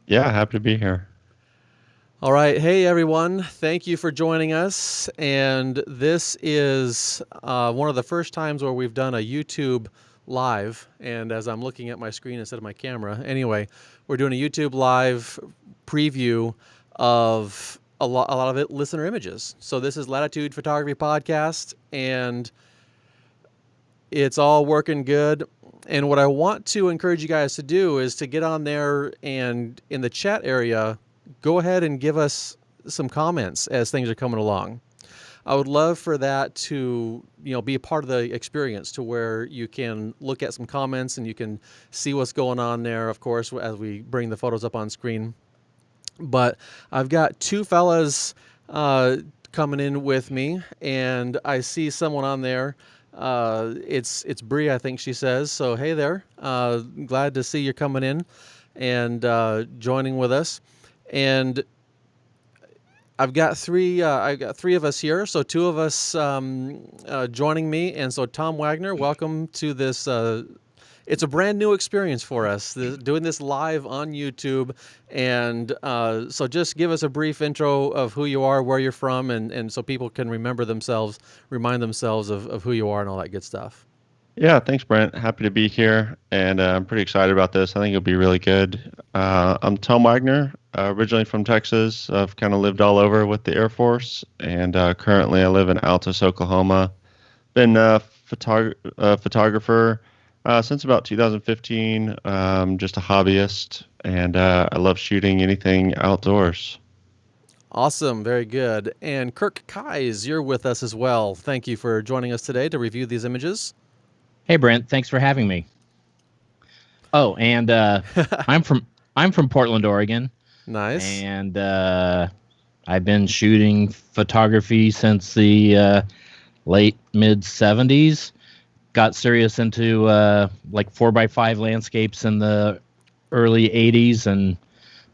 Yeah, happy to be here. All right. Hey, everyone. Thank you for joining us. And this is one of the first times where we've done a YouTube live. And as I'm looking at my screen instead of my camera, anyway, we're doing a YouTube live preview of a lot of it listener images. So this is Latitude Photography Podcast, and it's all working good. And what I want to encourage you guys to do is to get on there and in the chat area, go ahead and give us some comments as things are coming along. I would love for that to, be a part of the experience to where you can look at some comments and you can see what's going on there, of course, as we bring the photos up on screen. But I've got two fellas coming in with me, and I see someone on there. It's Bree, I think she says. So hey there, glad to see you coming in and joining with us. And I've got three of us here. So two of us joining me, and so Tom Wagner, welcome to this. It's a brand new experience for us, doing this live on YouTube. And so just give us a brief intro of who you are, where you're from, and so people can remind themselves of who you are and all that good stuff. Yeah, thanks, Brent. Happy to be here, and I'm pretty excited about this. I think it'll be really good. I'm Tom Wagner, originally from Texas. I've kind of lived all over with the Air Force, and currently I live in Altus, Oklahoma. Been a photographer since about 2015, just a hobbyist, and I love shooting anything outdoors. Awesome, very good. And Kirk Kais, you're with us as well. Thank you for joining us today to review these images. Hey Brent, thanks for having me. Oh, and I'm from Portland, Oregon. Nice. And I've been shooting photography since the late mid 70s. Got serious into like 4x5 landscapes in the early 80s and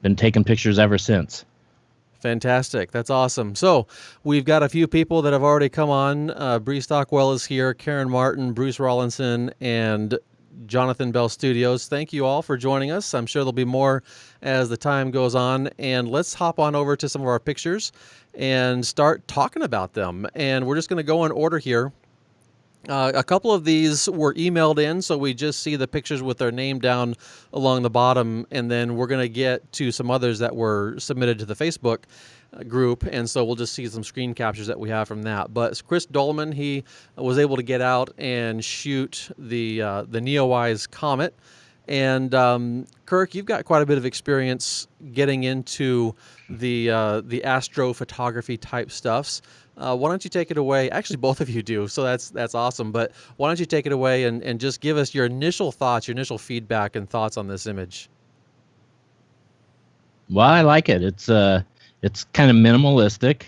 been taking pictures ever since. Fantastic. That's awesome. So we've got a few people that have already come on. Bree Stockwell is here, Karen Martin, Bruce Rawlinson, and Jonathan Bell Studios. Thank you all for joining us. I'm sure there'll be more as the time goes on. And let's hop on over to some of our pictures and start talking about them. And we're just going to go in order here. A couple of these were emailed in, so we just see the pictures with their name down along the bottom, and then we're going to get to some others that were submitted to the Facebook group, and so we'll just see some screen captures that we have from that. But Chris Dolman, he was able to get out and shoot the Neowise Comet. And Kirk, you've got quite a bit of experience getting into the astrophotography type stuffs. Why don't you take it away? Actually, both of you do, so that's awesome. But why don't you take it away and just give us your initial thoughts, your initial feedback and thoughts on this image? Well, I like it. It's kind of minimalistic.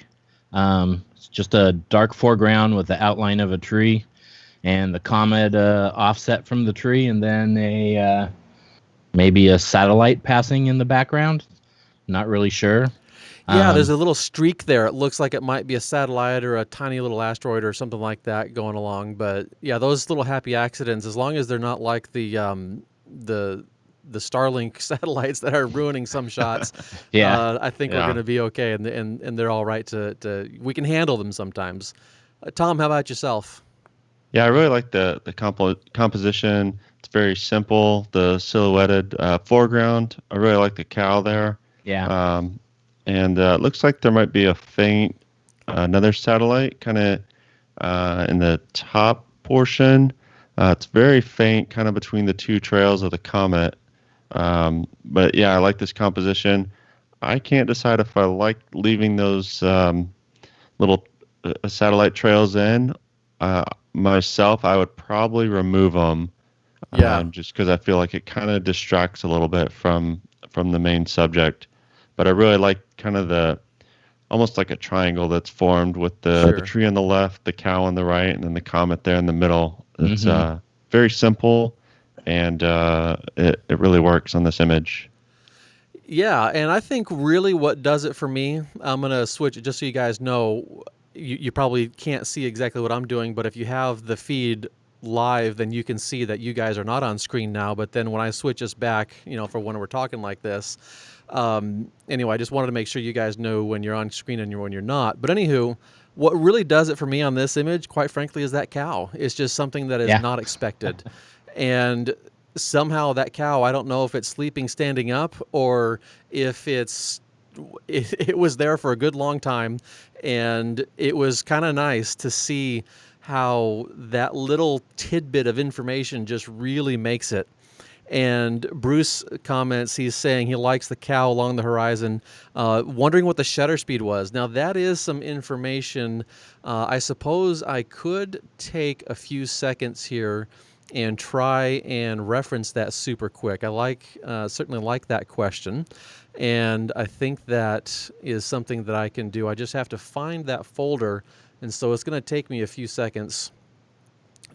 It's just a dark foreground with the outline of a tree and the comet offset from the tree, and then maybe a satellite passing in the background. Not really sure. Yeah, there's a little streak there. It looks like it might be a satellite or a tiny little asteroid or something like that going along. But yeah, those little happy accidents, as long as they're not like the Starlink satellites that are ruining some shots, I think we're going to be okay, and they're all right to we can handle them sometimes. Tom, how about yourself? Yeah, I really like the composition. It's very simple. The silhouetted foreground. I really like the cow there. Yeah. And it looks like there might be a faint, another satellite kind of in the top portion. It's very faint, kind of between the two trails of the comet. But yeah, I like this composition. I can't decide if I like leaving those little satellite trails in. Myself, I would probably remove them. Just because I feel like it kind of distracts a little bit from the main subject. But I really like kind of almost like a triangle that's formed with the tree on the left, the cow on the right, and then the comet there in the middle. It's very simple, and it really works on this image. Yeah, and I think really what does it for me, I'm going to switch it just so you guys know. You probably can't see exactly what I'm doing, but if you have the feed live, then you can see that you guys are not on screen now. But then when I switch us back, for when we're talking like this, anyway, I just wanted to make sure you guys know when you're on screen and when you're not. But anywho, what really does it for me on this image, quite frankly, is that cow. It's just something that is not expected. And somehow that cow, I don't know if it's sleeping standing up or if it was there for a good long time. And it was kind of nice to see how that little tidbit of information just really makes it. And Bruce comments, he's saying he likes the cow along the horizon, wondering what the shutter speed was. Now, that is some information. I suppose I could take a few seconds here and try and reference that super quick. I certainly like that question. And I think that is something that I can do. I just have to find that folder. And so it's going to take me a few seconds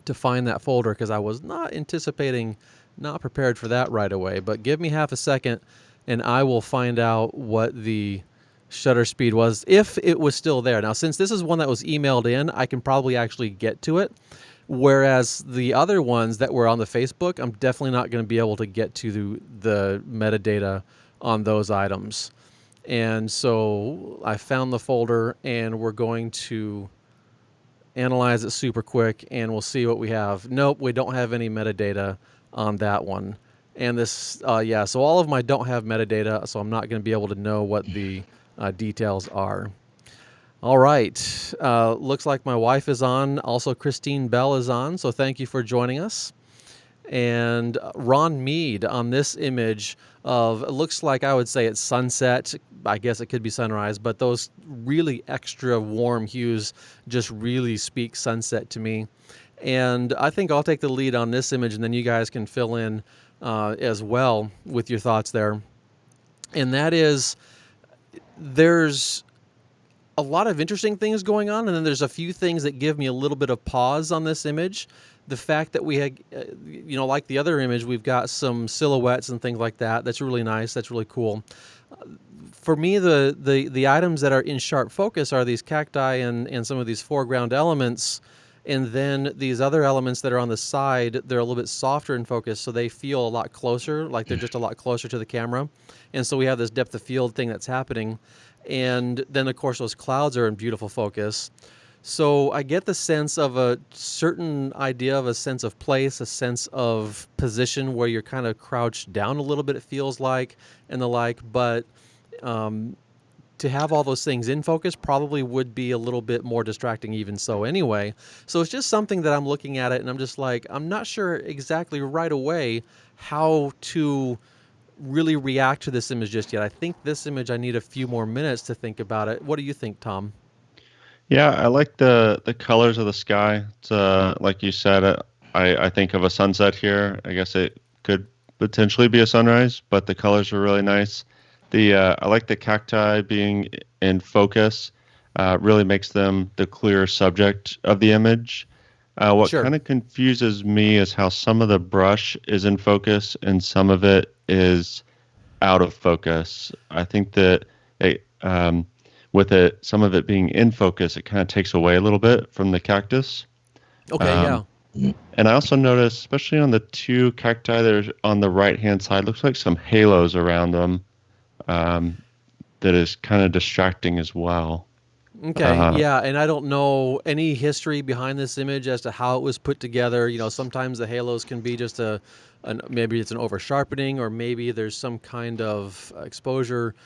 to find that folder because I was not prepared for that right away. But give me half a second and I will find out what the shutter speed was, if it was still there. Now, since this is one that was emailed in, I can probably actually get to it. Whereas the other ones that were on the Facebook, I'm definitely not going to be able to get to the metadata on those items. And so I found the folder and we're going to analyze it super quick and we'll see what we have. Nope, we don't have any metadata on that one. And this, so all of my don't have metadata, so I'm not going to be able to know what the details are. All right. Looks like my wife is on. Also, Christine Bell is on, so thank you for joining us. And Ron Mead on this image of, it looks like I would say it's sunset. I guess it could be sunrise, but those really extra warm hues just really speak sunset to me. And I think I'll take the lead on this image, and then you guys can fill in as well with your thoughts there. And that is, there's a lot of interesting things going on, and then there's a few things that give me a little bit of pause on this image. The fact that we had, like the other image, we've got some silhouettes and things like that. That's really nice. That's really cool. For me, the items that are in sharp focus are these cacti and some of these foreground elements. And then these other elements that are on the side, they're a little bit softer in focus, so they feel a lot closer, like they're just a lot closer to the camera. And so we have this depth of field thing that's happening. And then, of course, those clouds are in beautiful focus. So I get the sense of a certain idea of a sense of place, a sense of position where you're kind of crouched down a little bit, it feels like, and the like. But to have all those things in focus probably would be a little bit more distracting even so anyway. So it's just something that I'm looking at it and I'm just like, I'm not sure exactly right away how to really react to this image just yet. I think this image, I need a few more minutes to think about it. What do you think, Tom? Yeah, I like the colors of the sky. It's like you said, I think of a sunset here. I guess it could potentially be a sunrise, but the colors are really nice. I like the cacti being in focus. Really makes them the clear subject of the image. What kind of confuses me is how some of the brush is in focus and some of it is out of focus. I think that some of it being in focus, it kind of takes away a little bit from the cactus. Okay, yeah. And I also noticed, especially on the two cacti that are on the right-hand side, looks like some halos around them. That is kind of distracting as well. Okay, yeah, and I don't know any history behind this image as to how it was put together. Sometimes the halos can be just maybe it's an over-sharpening, or maybe there's some kind of exposure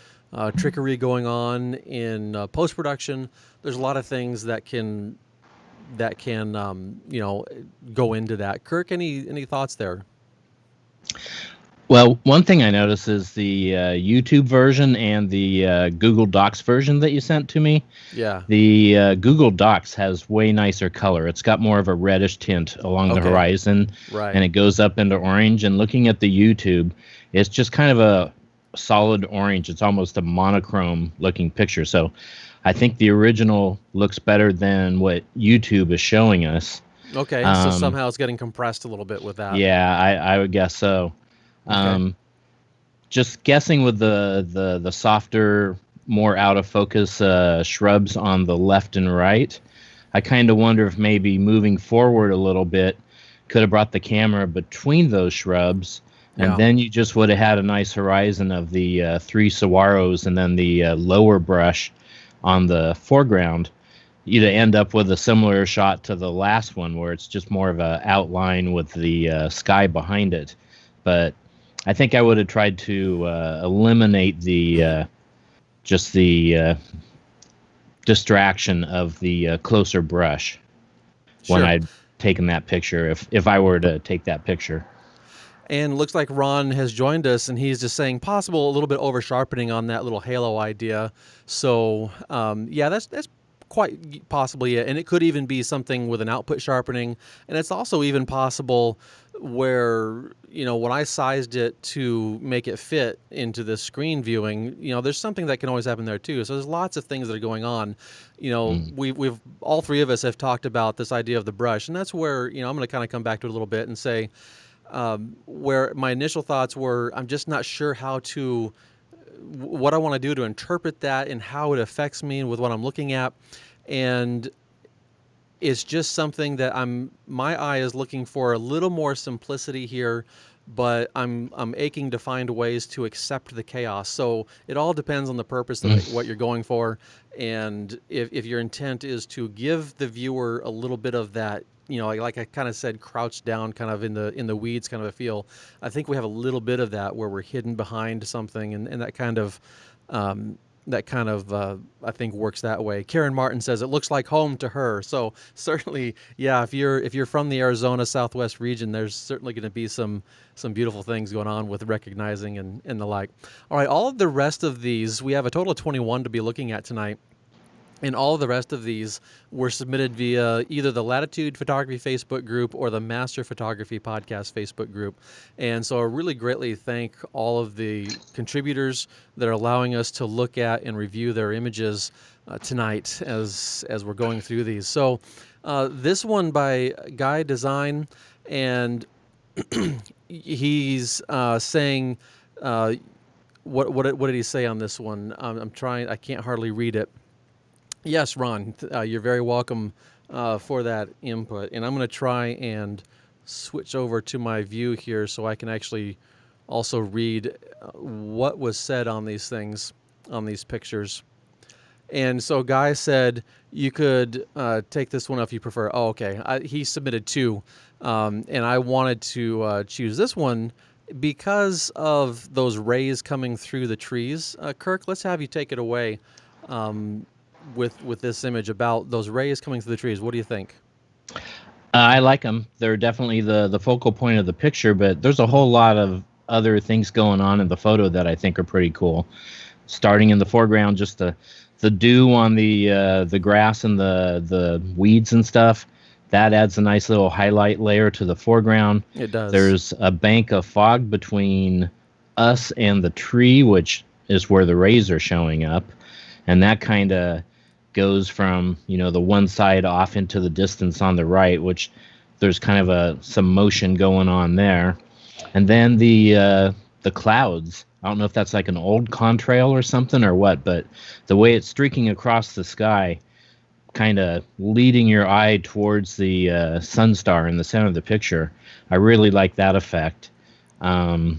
trickery going on in post-production. There's a lot of things that can go into that. Kirk, any thoughts there? Well, one thing I noticed is the YouTube version and the Google Docs version that you sent to me. Yeah. The Google Docs has way nicer color. It's got more of a reddish tint along the horizon, right, and it goes up into orange. And looking at the YouTube, it's just kind of a solid orange. It's almost a monochrome looking picture. So I think the original looks better than what YouTube is showing us. Okay, so somehow it's getting compressed a little bit with that. Yeah, I would guess so. Okay. Just guessing with the softer, more out of focus shrubs on the left and right, I kind of wonder if maybe moving forward a little bit, could have brought the camera between those shrubs, and Yeah. then you just would have had a nice horizon of the three saguaros and then the lower brush on the foreground. You'd end up with a similar shot to the last one, where it's just more of a outline with the sky behind it. But I think I would have tried to eliminate the just the distraction of the closer brush when Sure. I'd taken that picture, if I were to take that picture. And looks like Ron has joined us, and he's just saying possible a little bit over sharpening on that little halo idea. So yeah, that's quite possibly it. And it could even be something with an output sharpening. And it's also even possible where, when I sized it to make it fit into the screen viewing, there's something that can always happen there too. So there's lots of things that are going on. We've all three of us have talked about this idea of the brush, and that's where, I'm going to kind of come back to it a little bit and say, where my initial thoughts were, I'm just not sure what I want to do to interpret that and how it affects me with what I'm looking at. And it's just something that my eye is looking for a little more simplicity here, but I'm aching to find ways to accept the chaos. So it all depends on the purpose of what you're going for. And if your intent is to give the viewer a little bit of that, like I kind of said, crouched down, kind of in the weeds, kind of a feel. I think we have a little bit of that where we're hidden behind something, and that kind of I think works that way. Karen Martin says it looks like home to her. So certainly, yeah, if you're from the Arizona Southwest region, there's certainly going to be some beautiful things going on with recognizing and the like. All right, all of the rest of these, we have a total of 21 to be looking at tonight. And all of the rest of these were submitted via either the Latitude Photography Facebook group or the Master Photography Podcast Facebook group. And so I really greatly thank all of the contributors that are allowing us to look at and review their images tonight as we're going through these. So this one by Guy Design, and he's saying, what did he say on this one? I'm trying, I can't hardly read it. Yes, Ron, you're very welcome for that input. And I'm going to try and switch over to my view here so I can actually also read what was said on these things, on these pictures. And so Guy said you could take this one if you prefer. Oh, okay. He submitted two, and I wanted to choose this one because of those rays coming through the trees. Kirk, let's have you take it away. With this image about those rays coming through the trees. What do you think? I like them. They're definitely the focal point of the picture, but there's a whole lot of other things going on in the photo that I think are pretty cool. Starting in the foreground, just the dew on the grass and the weeds and stuff, that adds a nice little highlight layer to the foreground. It does. There's a bank of fog between us and the tree, which is where the rays are showing up. And that kind of goes from, the one side off into the distance on the right, which there's kind of some motion going on there. And then the clouds, I don't know if that's like an old contrail or something or what, but the way it's streaking across the sky, kind of leading your eye towards the sun star in the center of the picture. I really like that effect. I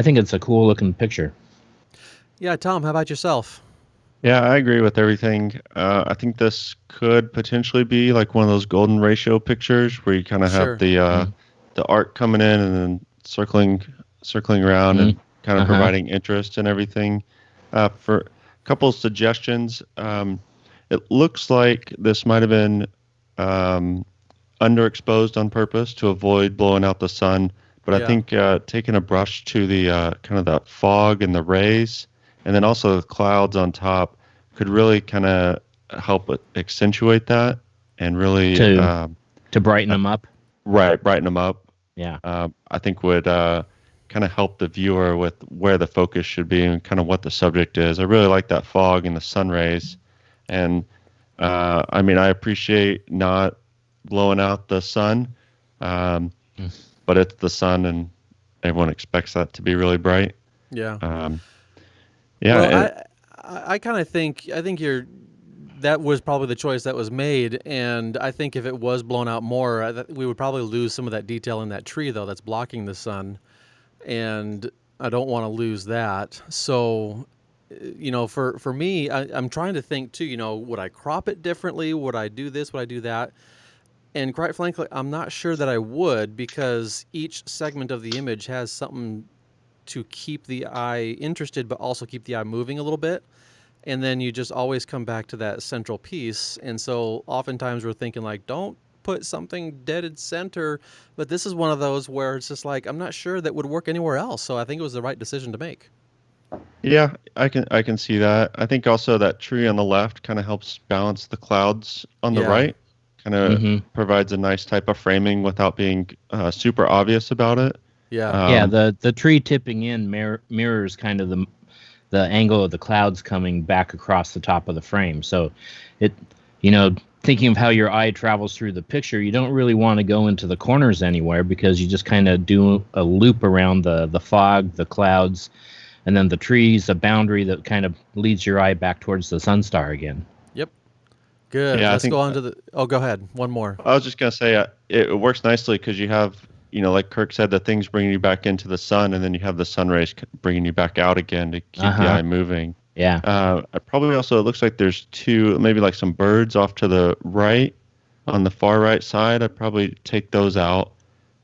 think it's a cool looking picture. Yeah, Tom, how about yourself? Yeah, I agree with everything. I think this could potentially be like one of those golden ratio pictures where you kind of have the arc coming in and then circling around and kind of providing interest and everything. For a couple of suggestions, it looks like this might have been underexposed on purpose to avoid blowing out the sun. But I think taking a brush to the kind of the fog and the rays, and then also the clouds on top, could really kind of help accentuate that and really to brighten them up. Right, brighten them up. Yeah, I think would kind of help the viewer with where the focus should be and kind of what the subject is. I really like that fog and the sun rays, and I mean I appreciate not blowing out the sun, but it's the sun and everyone expects that to be really bright. Yeah. Yeah. Well, I kind of think you're that was probably the choice that was made. And I think if it was blown out more, we would probably lose some of that detail in that tree, though, that's blocking the sun. And I don't want to lose that. So, for me, I'm trying to think too, would I crop it differently? Would I do this? Would I do that? And quite frankly, I'm not sure that I would, because each segment of the image has something to keep the eye interested, but also keep the eye moving a little bit. And then you just always come back to that central piece. And so oftentimes we're thinking like, don't put something dead in center. But this is one of those where it's just like, I'm not sure that would work anywhere else. So I think it was the right decision to make. Yeah, I can see that. I think also that tree on the left kind of helps balance the clouds on the Yeah. right. Kind of Mm-hmm. provides a nice type of framing without being super obvious about it. Yeah. Yeah, the tree tipping in mirrors kind of the angle of the clouds coming back across the top of the frame. So it, thinking of how your eye travels through the picture, you don't really want to go into the corners anywhere, because you just kind of do a loop around the fog, the clouds, and then the trees, a boundary that kind of leads your eye back towards the sun star again. Yep. Good. Yeah, I Let's think go on to the. Oh, go ahead. One more. I was just gonna say it works nicely because you have, like Kirk said, the things bringing you back into the sun, and then you have the sun rays bringing you back out again to keep the eye moving. Yeah. I probably also, it looks like there's two, maybe like some birds off to the right, on the far right side. I'd probably take those out.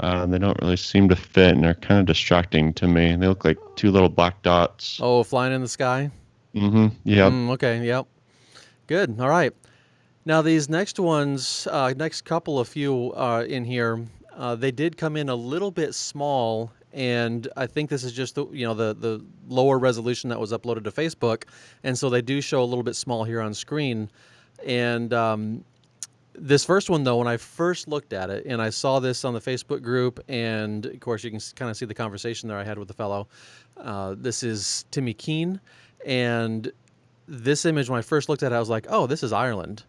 They don't really seem to fit, and they're kind of distracting to me. They look like two little black dots. Oh, flying in the sky. Mm-hmm. Yeah. Okay. Yep. Good. All right. Now these next ones, next couple of few in here, they did come in a little bit small, and I think this is just the lower resolution that was uploaded to Facebook, and so they do show a little bit small here on screen. And this first one, though, when I first looked at it, and I saw this on the Facebook group, and of course you can kind of see the conversation there I had with the fellow. This is Timmy Keene, and this image, when I first looked at it, I was like, oh, this is Ireland.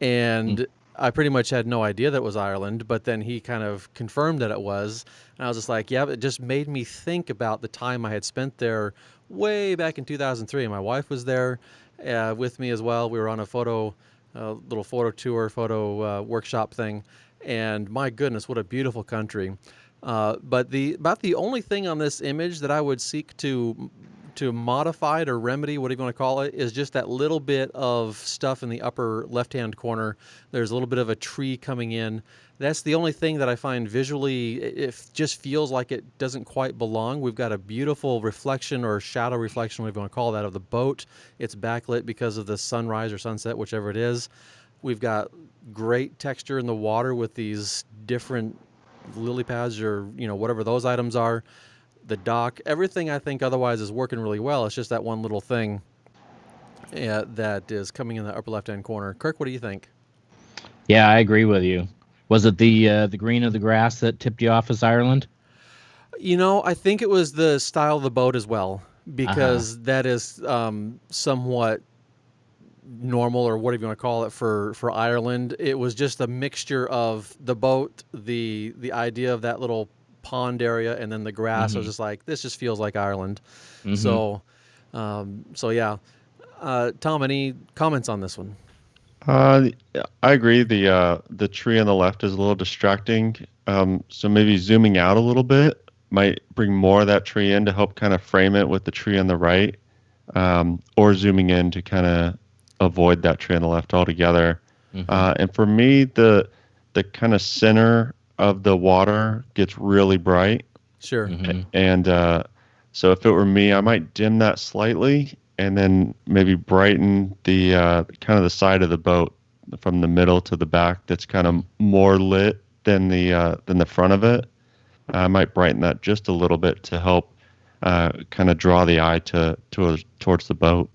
And I pretty much had no idea that it was Ireland, but then he kind of confirmed that it was. And I was just like, yeah, it just made me think about the time I had spent there way back in 2003. And my wife was there with me as well. We were on a little photo tour, workshop thing. And my goodness, what a beautiful country. But about the only thing on this image that I would seek to modify it or remedy, whatever you want to call it, is just that little bit of stuff in the upper left-hand corner. There's a little bit of a tree coming in. That's the only thing that I find visually, it just feels like it doesn't quite belong. We've got a beautiful reflection or shadow reflection, whatever you want to call that, of the boat. It's backlit because of the sunrise or sunset, whichever it is. We've got great texture in the water with these different lily pads or, whatever those items are. The dock, everything I think otherwise is working really well. It's just that one little thing that is coming in the upper left-hand corner. Kirk, what do you think? Yeah, I agree with you. Was it the green of the grass that tipped you off as Ireland? I think it was the style of the boat as well, because that is somewhat normal, or whatever you want to call it, for Ireland. It was just a mixture of the boat, the idea of that little pond area, and then the grass. I was just like, this just feels like Ireland. So yeah. Tom, any comments on this one? I agree. The tree on the left is a little distracting. So maybe zooming out a little bit might bring more of that tree in to help kind of frame it with the tree on the right, or zooming in to kind of avoid that tree on the left altogether. And for me, the kind of center of the water gets really bright. Sure. And so if it were me, I might dim that slightly, and then maybe brighten the kind of the side of the boat from the middle to the back that's kind of more lit than the front of it. I might brighten that just a little bit to help kind of draw the eye towards the boat.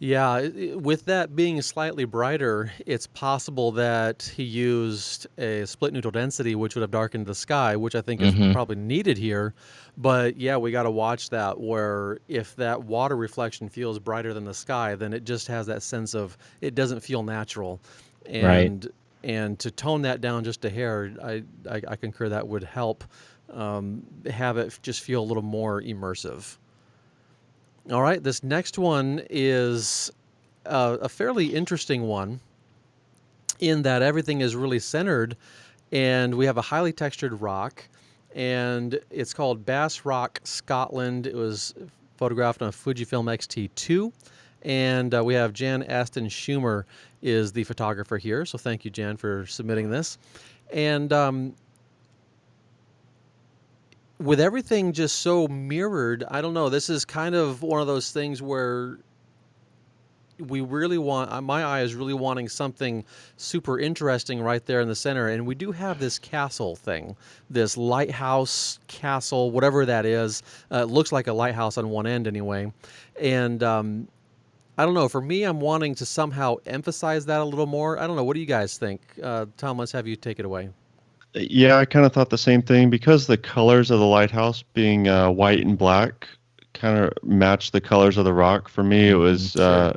Yeah, with that being slightly brighter, it's possible that he used a split neutral density, which would have darkened the sky, which I think is probably needed here. But yeah, we got to watch that, where if that water reflection feels brighter than the sky, then it just has that sense of, it doesn't feel natural. And to tone that down just a hair, I concur that would help have it just feel a little more immersive. All right, this next one is a fairly interesting one in that everything is really centered, and we have a highly textured rock, and it's called Bass Rock, Scotland. It was photographed on a Fujifilm X-T2, and we have Jan Aston Schumer is the photographer here. So thank you, Jan, for submitting this. And with everything just so mirrored, I don't know. This is kind of one of those things where we really want, my eye is really wanting something super interesting right there in the center. And we do have this castle thing, this lighthouse castle, whatever that is. It looks like a lighthouse on one end anyway. And I don't know. For me, I'm wanting to somehow emphasize that a little more. I don't know. What do you guys think? Tom, let's have you take it away. Yeah, I kind of thought the same thing because the colors of the lighthouse being white and black kind of match the colors of the rock. For me, it was a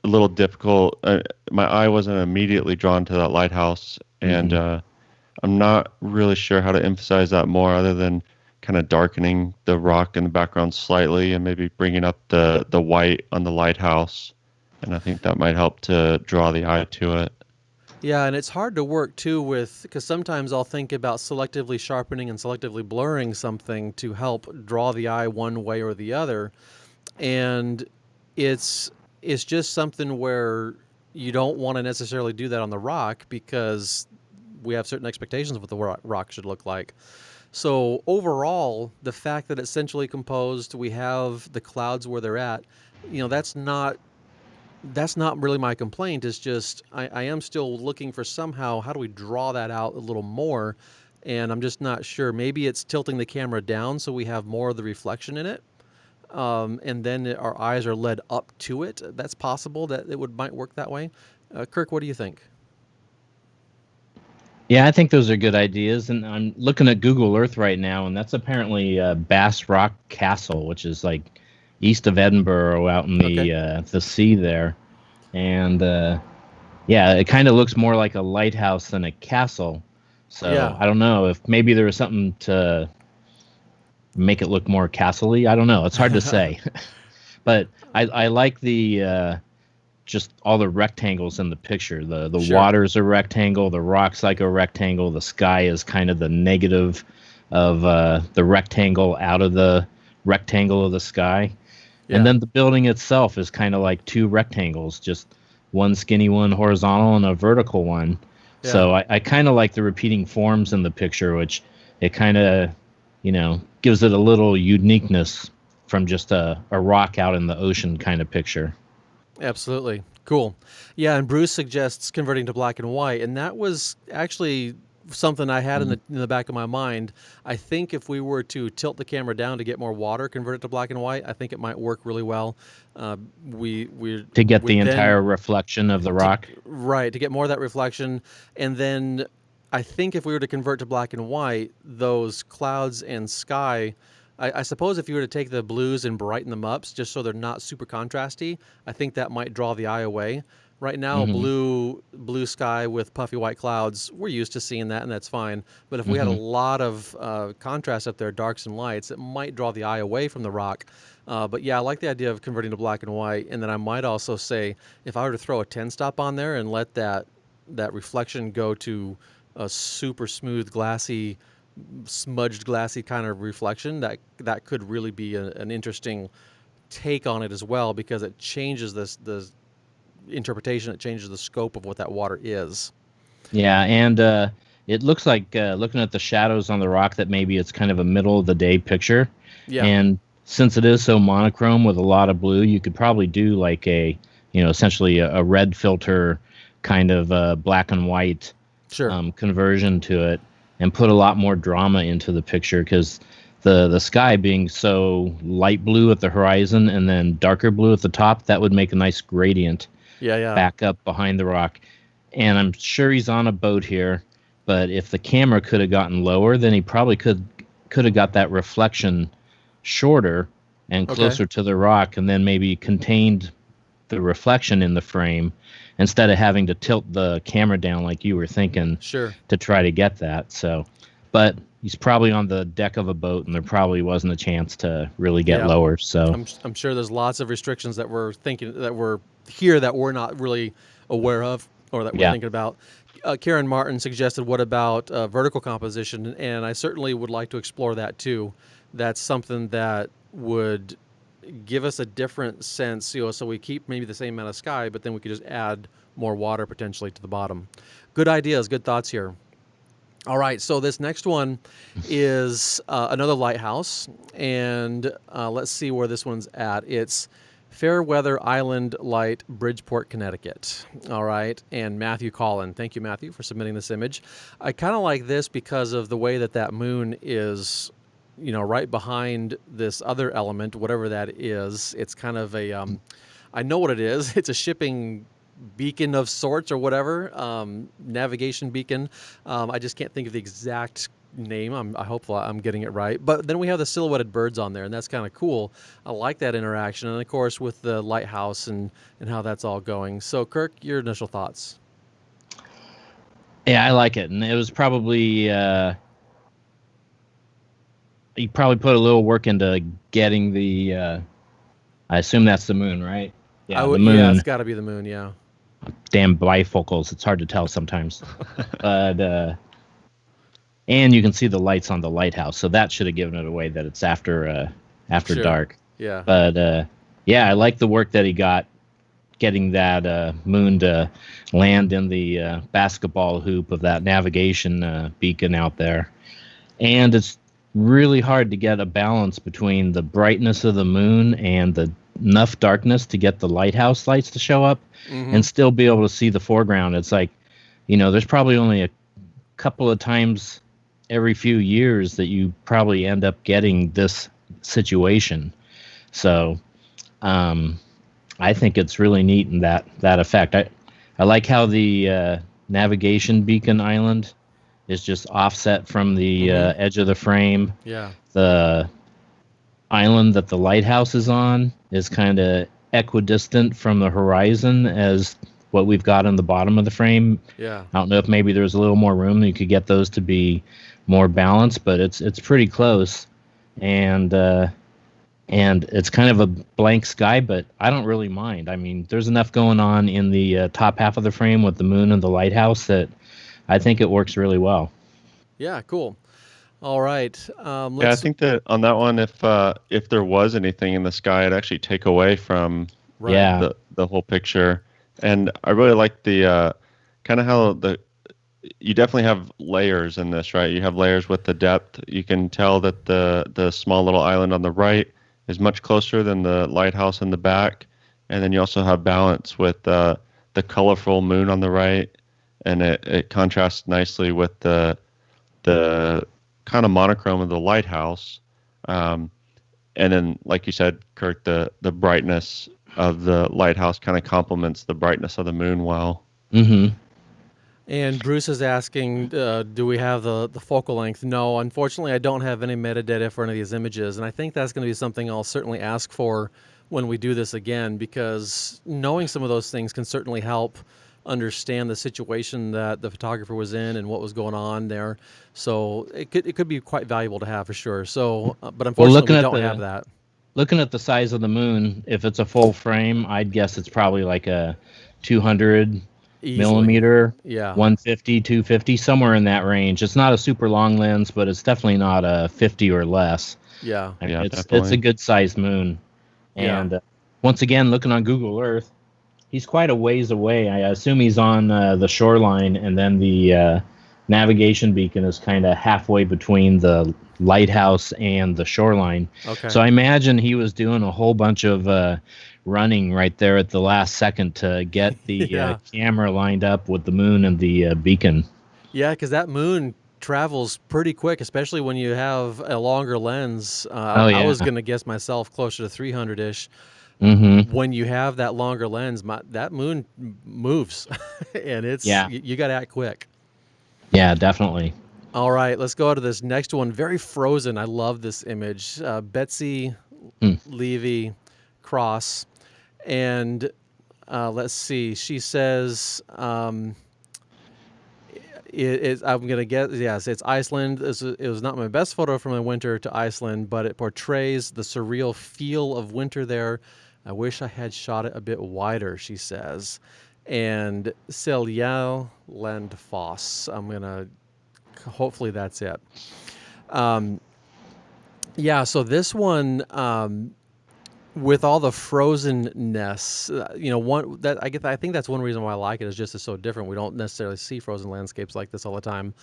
little difficult. My eye wasn't immediately drawn to that lighthouse, and I'm not really sure how to emphasize that more other than kind of darkening the rock in the background slightly and maybe bringing up the white on the lighthouse. And I think that might help to draw the eye to it. Yeah, and it's hard to work too with, because sometimes I'll think about selectively sharpening and selectively blurring something to help draw the eye one way or the other. And it's just something where you don't want to necessarily do that on the rock because we have certain expectations of what the rock should look like. So overall, the fact that it's centrally composed, we have the clouds where they're at, that's not really my complaint. It's just I am still looking for somehow, how do we draw that out a little more? And I'm just not sure. Maybe it's tilting the camera down so we have more of the reflection in it. And then our eyes are led up to it. That's possible that it might work that way. Kirk, what do you think? Yeah, I think those are good ideas. And I'm looking at Google Earth right now, and that's apparently Bass Rock Castle, which is like east of Edinburgh, out in the sea there. And yeah, it kind of looks more like a lighthouse than a castle. So yeah. I don't know if maybe there was something to make it look more castle-y. I don't know. It's hard to say. But I like the just all the rectangles in the picture. The Sure. water's a rectangle, the rock's like a rectangle, the sky is kind of the negative of the rectangle out of the rectangle of the sky. Yeah. And then the building itself is kind of like two rectangles, just one skinny one horizontal and a vertical one. Yeah. So I kind of like the repeating forms in the picture, which it kind of, gives it a little uniqueness from just a rock out in the ocean kind of picture. Absolutely. Cool. Yeah, and Bruce suggests converting to black and white, and that was actually something I had in the back of my mind. I think if we were to tilt the camera down to get more water, convert it to black and white, I think it might work really well. To get the entire reflection of the rock? Right, to get more of that reflection. And then I think if we were to convert to black and white, those clouds and sky, I suppose if you were to take the blues and brighten them up just so they're not super contrasty, I think that might draw the eye away. Right now, blue sky with puffy white clouds, we're used to seeing that, and that's fine. But if we had a lot of contrast up there, darks and lights, it might draw the eye away from the rock. But yeah, I like the idea of converting to black and white. And then I might also say, if I were to throw a 10-stop on there and let that reflection go to a super smooth, glassy, smudged, glassy kind of reflection, that could really be an interesting take on it as well, because it changes the interpretation, it changes the scope of what that water is. Yeah, and it looks like looking at the shadows on the rock that maybe it's kind of a middle of the day picture. Yeah. And since it is so monochrome with a lot of blue, you could probably do like a essentially a red filter kind of black and white conversion to it, and put a lot more drama into the picture, because the sky being so light blue at the horizon and then darker blue at the top, that would make a nice gradient. Yeah. Back up behind the rock. And I'm sure he's on a boat here, but if the camera could have gotten lower, then he probably could have got that reflection shorter and closer to the rock, and then maybe contained the reflection in the frame instead of having to tilt the camera down like you were thinking to try to get that. So, but he's probably on the deck of a boat, and there probably wasn't a chance to really get Yeah. lower. So I'm sure there's lots of restrictions that we're thinking that we're here that we're not really aware of or that we're yeah, thinking about. Karen Martin suggested, what about vertical composition? And I certainly would like to explore that too. That's something that would give us a different sense, so we keep maybe the same amount of sky, but then we could just add more water potentially to the bottom. Good ideas, good thoughts here. All right, so this next one is another lighthouse, and let's see where this one's at. It's Fairweather Island Light, Bridgeport, Connecticut. All right, and Matthew Collin. Thank you, Matthew, for submitting this image. I kind of like this because of the way that moon is, right behind this other element, whatever that is. It's kind of a, I know what it is. It's a shipping beacon of sorts or whatever, navigation beacon. I just can't think of the exact name. I hope I'm getting it right. But then we have the silhouetted birds on there, and that's kind of cool. I like that interaction, and of course with the lighthouse and how that's all going. So Kirk, your initial thoughts? yeah, I like it, and it was probably you probably put a little work into getting the. I assume that's the moon, right? Yeah, the moon. Yeah, it's got to be the moon. Yeah. Damn bifocals, it's hard to tell sometimes. But and you can see the lights on the lighthouse, so that should have given it away that it's after Sure. dark. Yeah. But yeah, I like the work that he got getting that moon to land in the basketball hoop of that navigation beacon out there. And it's really hard to get a balance between the brightness of the moon and the enough darkness to get the lighthouse lights to show up and still be able to see the foreground. It's like, there's probably only a couple of times every few years that you probably end up getting this situation. So I think it's really neat in that effect. I like how the navigation beacon island is just offset from the edge of the frame. Yeah. The island that the lighthouse is on is kind of equidistant from the horizon as what we've got on the bottom of the frame. Yeah. I don't know if maybe there's a little more room you could get those to be more balanced, but it's pretty close. And it's kind of a blank sky, but I don't really mind. I mean, there's enough going on in the top half of the frame with the moon and the lighthouse that I think it works really well. Yeah. Cool. All right. Yeah, I think that on that one, if there was anything in the sky, it'd actually take away from Yeah. the whole picture. And I really like the kind of how you definitely have layers in this, right? You have layers with the depth. You can tell that the small little island on the right is much closer than the lighthouse in the back, and then you also have balance with the colorful moon on the right, and it contrasts nicely with the kind of monochrome of the lighthouse, and then, like you said, Kirk, the brightness of the lighthouse kind of complements the brightness of the moon well. Mm-hmm. And Bruce is asking, do we have the focal length? No, unfortunately, I don't have any metadata for any of these images, and I think that's going to be something I'll certainly ask for when we do this again, because knowing some of those things can certainly help understand the situation that the photographer was in and what was going on there. So it could be quite valuable to have for sure. So, but unfortunately, we don't have that. Looking at the size of the moon, if it's a full frame, I'd guess it's probably like a 200 Easily. Millimeter, Yeah. 150, 250, somewhere in that range. It's not a super long lens, but it's definitely not a 50 or less. Yeah. Yeah, it's definitely. a good sized moon. And once again, looking on Google Earth, he's quite a ways away. I assume he's on the shoreline, and then the navigation beacon is kind of halfway between the lighthouse and the shoreline. Okay. So I imagine he was doing a whole bunch of running right there at the last second to get the camera lined up with the moon and the beacon. Yeah, because that moon travels pretty quick, especially when you have a longer lens. I was going to guess myself closer to 300-ish. Mm-hmm. When you have that longer lens, that moon moves, and it's you got to act quick. Yeah, definitely. All right, let's go to this next one. Very frozen. I love this image. Betsy Levy Cross. And let's see. She says, It is. I'm gonna guess. Yes, it's Iceland. It was not my best photo from my winter to Iceland, but it portrays the surreal feel of winter there. I wish I had shot it a bit wider, she says. And Celjal Landfoss. I'm gonna. Hopefully that's it. Yeah. So this one. With all the frozenness, I think that's one reason why I like it is just it's so different. We don't necessarily see frozen landscapes like this all the time.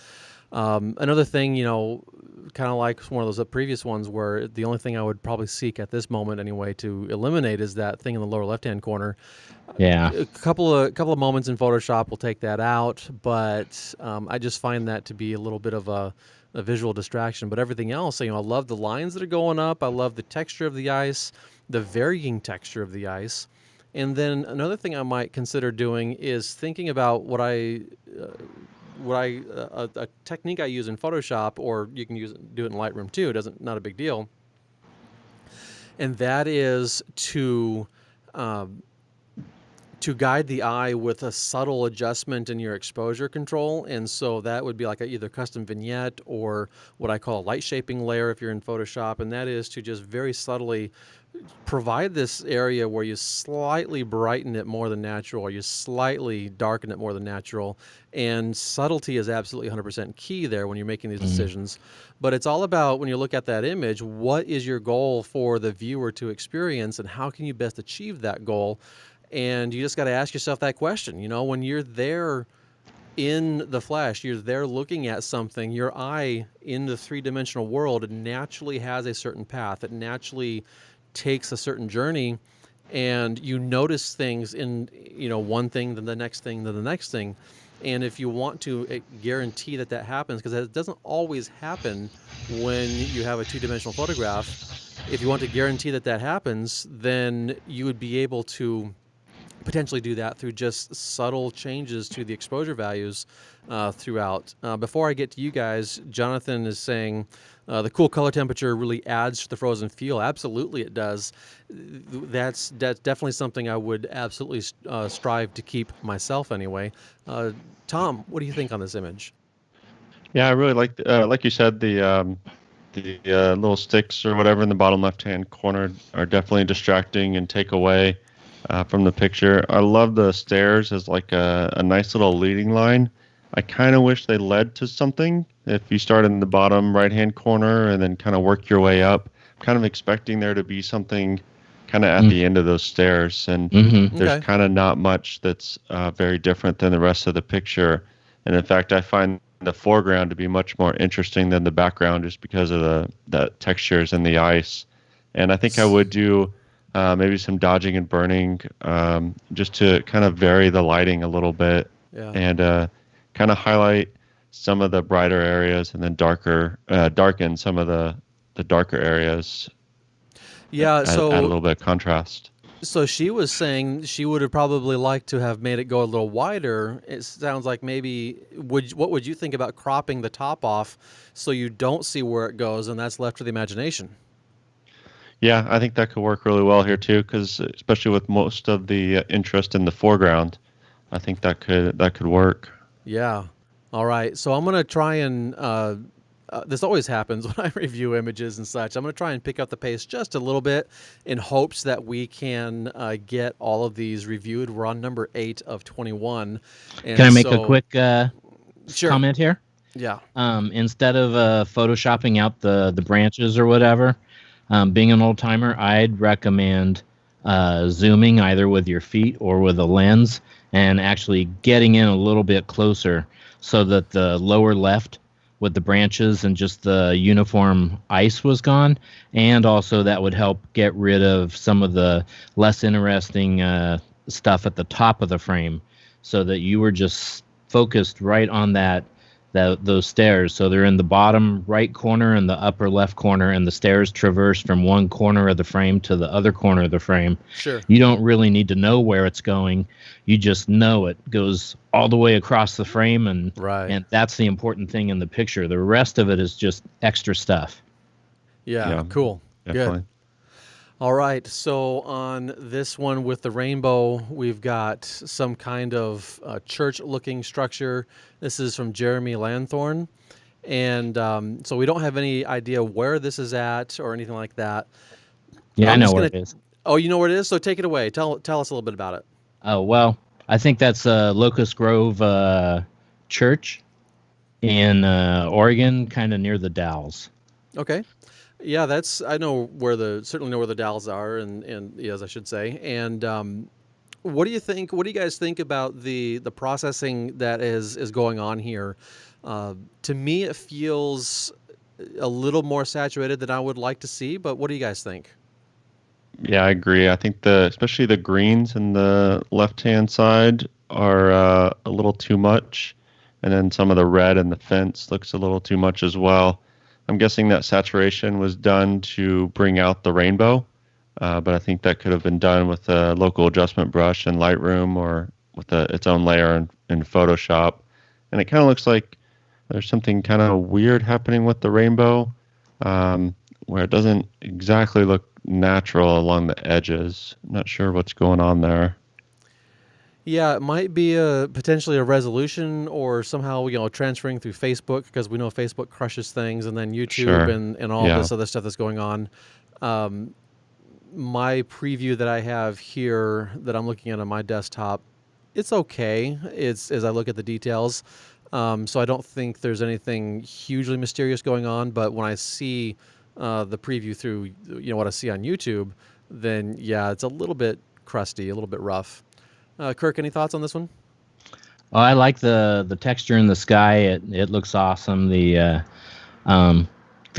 Another thing, kind of like one of those previous ones where the only thing I would probably seek at this moment anyway to eliminate is that thing in the lower left-hand corner. Yeah. A couple of moments in Photoshop will take that out, but I just find that to be a little bit of a visual distraction. But everything else, I love the lines that are going up. I love the texture of the ice, the varying texture of the ice. And then another thing I might consider doing is thinking about a technique I use in Photoshop, or you can do it in Lightroom too. Not a big deal. And that is to guide the eye with a subtle adjustment in your exposure control. And so that would be like either custom vignette or what I call a light shaping layer if you're in Photoshop. And that is to just very subtly provide this area where you slightly brighten it more than natural, or you slightly darken it more than natural. And subtlety is absolutely 100% key there when you're making these decisions. But it's all about, when you look at that image, what is your goal for the viewer to experience, and how can you best achieve that goal? And you just got to ask yourself that question. When you're there in the flesh, you're there looking at something, your eye in the three-dimensional world naturally has a certain path. It naturally takes a certain journey, and you notice things in, one thing, then the next thing, then the next thing. And if you want to guarantee that happens, because it doesn't always happen when you have a two-dimensional photograph, if you want to guarantee that happens, then you would be able to potentially do that through just subtle changes to the exposure values throughout. Before I get to you guys, Jonathan is saying the cool color temperature really adds to the frozen feel. Absolutely it does. That's definitely something I would absolutely strive to keep myself anyway. Tom, what do you think on this image? Yeah, I really like you said, the little sticks or whatever in the bottom left-hand corner are definitely distracting and take away from the picture. I love the stairs as like a nice little leading line. I kind of wish they led to something. If you start in the bottom right-hand corner and then kind of work your way up, I'm kind of expecting there to be something kind of at the end of those stairs. And there's kind of not much that's very different than the rest of the picture. And in fact, I find the foreground to be much more interesting than the background, just because of the textures and the ice. And I think I would do maybe some dodging and burning, just to kind of vary the lighting a little bit, and kind of highlight some of the brighter areas and then darken some of the darker areas. Yeah, add a little bit of contrast. So she was saying she would have probably liked to have made it go a little wider. It sounds like maybe what would you think about cropping the top off so you don't see where it goes, and that's left to the imagination? Yeah, I think that could work really well here too, because especially with most of the interest in the foreground, I think that could work. Yeah. All right. So I'm gonna try and this always happens when I review images and such. I'm gonna try and pick up the pace just a little bit in hopes that we can get all of these reviewed. We're on number 8 of 21. And can I make a quick comment here? Yeah. Instead of photoshopping out the branches or whatever. Being an old timer, I'd recommend zooming either with your feet or with a lens and actually getting in a little bit closer so that the lower left with the branches and just the uniform ice was gone. And also that would help get rid of some of the less interesting stuff at the top of the frame, so that you were just focused right on those stairs. So they're in the bottom right corner and the upper left corner, and the stairs traverse from one corner of the frame to the other corner of the frame. Sure. You don't really need to know where it's going. You just know it goes all the way across the frame, and that's the important thing in the picture. The rest of it is just extra stuff. Yeah. Cool. Definitely. Good. All right, so on this one with the rainbow, we've got some kind of church-looking structure. This is from Jeremy Lanthorn, and so we don't have any idea where this is at or anything like that. Yeah, I I'm know just where gonna. it is. Oh, you know where it is? So take it away. Tell us a little bit about it. Oh, well, I think that's Locust Grove Church in Oregon, kind of near the Dalles. Okay. Yeah, I know certainly know where the Dalles are, and yes, I should say. And what do you think? What do you guys think about the processing that is going on here? To me, it feels a little more saturated than I would like to see. But what do you guys think? Yeah, I agree. I think especially the greens in the left-hand side are a little too much, and then some of the red in the fence looks a little too much as well. I'm guessing that saturation was done to bring out the rainbow, but I think that could have been done with a local adjustment brush in Lightroom or with its own layer in Photoshop. And it kind of looks like there's something kind of weird happening with the rainbow, where it doesn't exactly look natural along the edges. I'm not sure what's going on there. Yeah, it might be potentially a resolution or somehow transferring through Facebook, because we know Facebook crushes things, and then YouTube Sure. and all Yeah. this other stuff that's going on. My preview that I have here that I'm looking at on my desktop, it's okay. It's as I look at the details, so I don't think there's anything hugely mysterious going on. But when I see the preview through, what I see on YouTube, then yeah, it's a little bit crusty, a little bit rough. Kirk, any thoughts on this one? Well, I like the texture in the sky. It looks awesome. The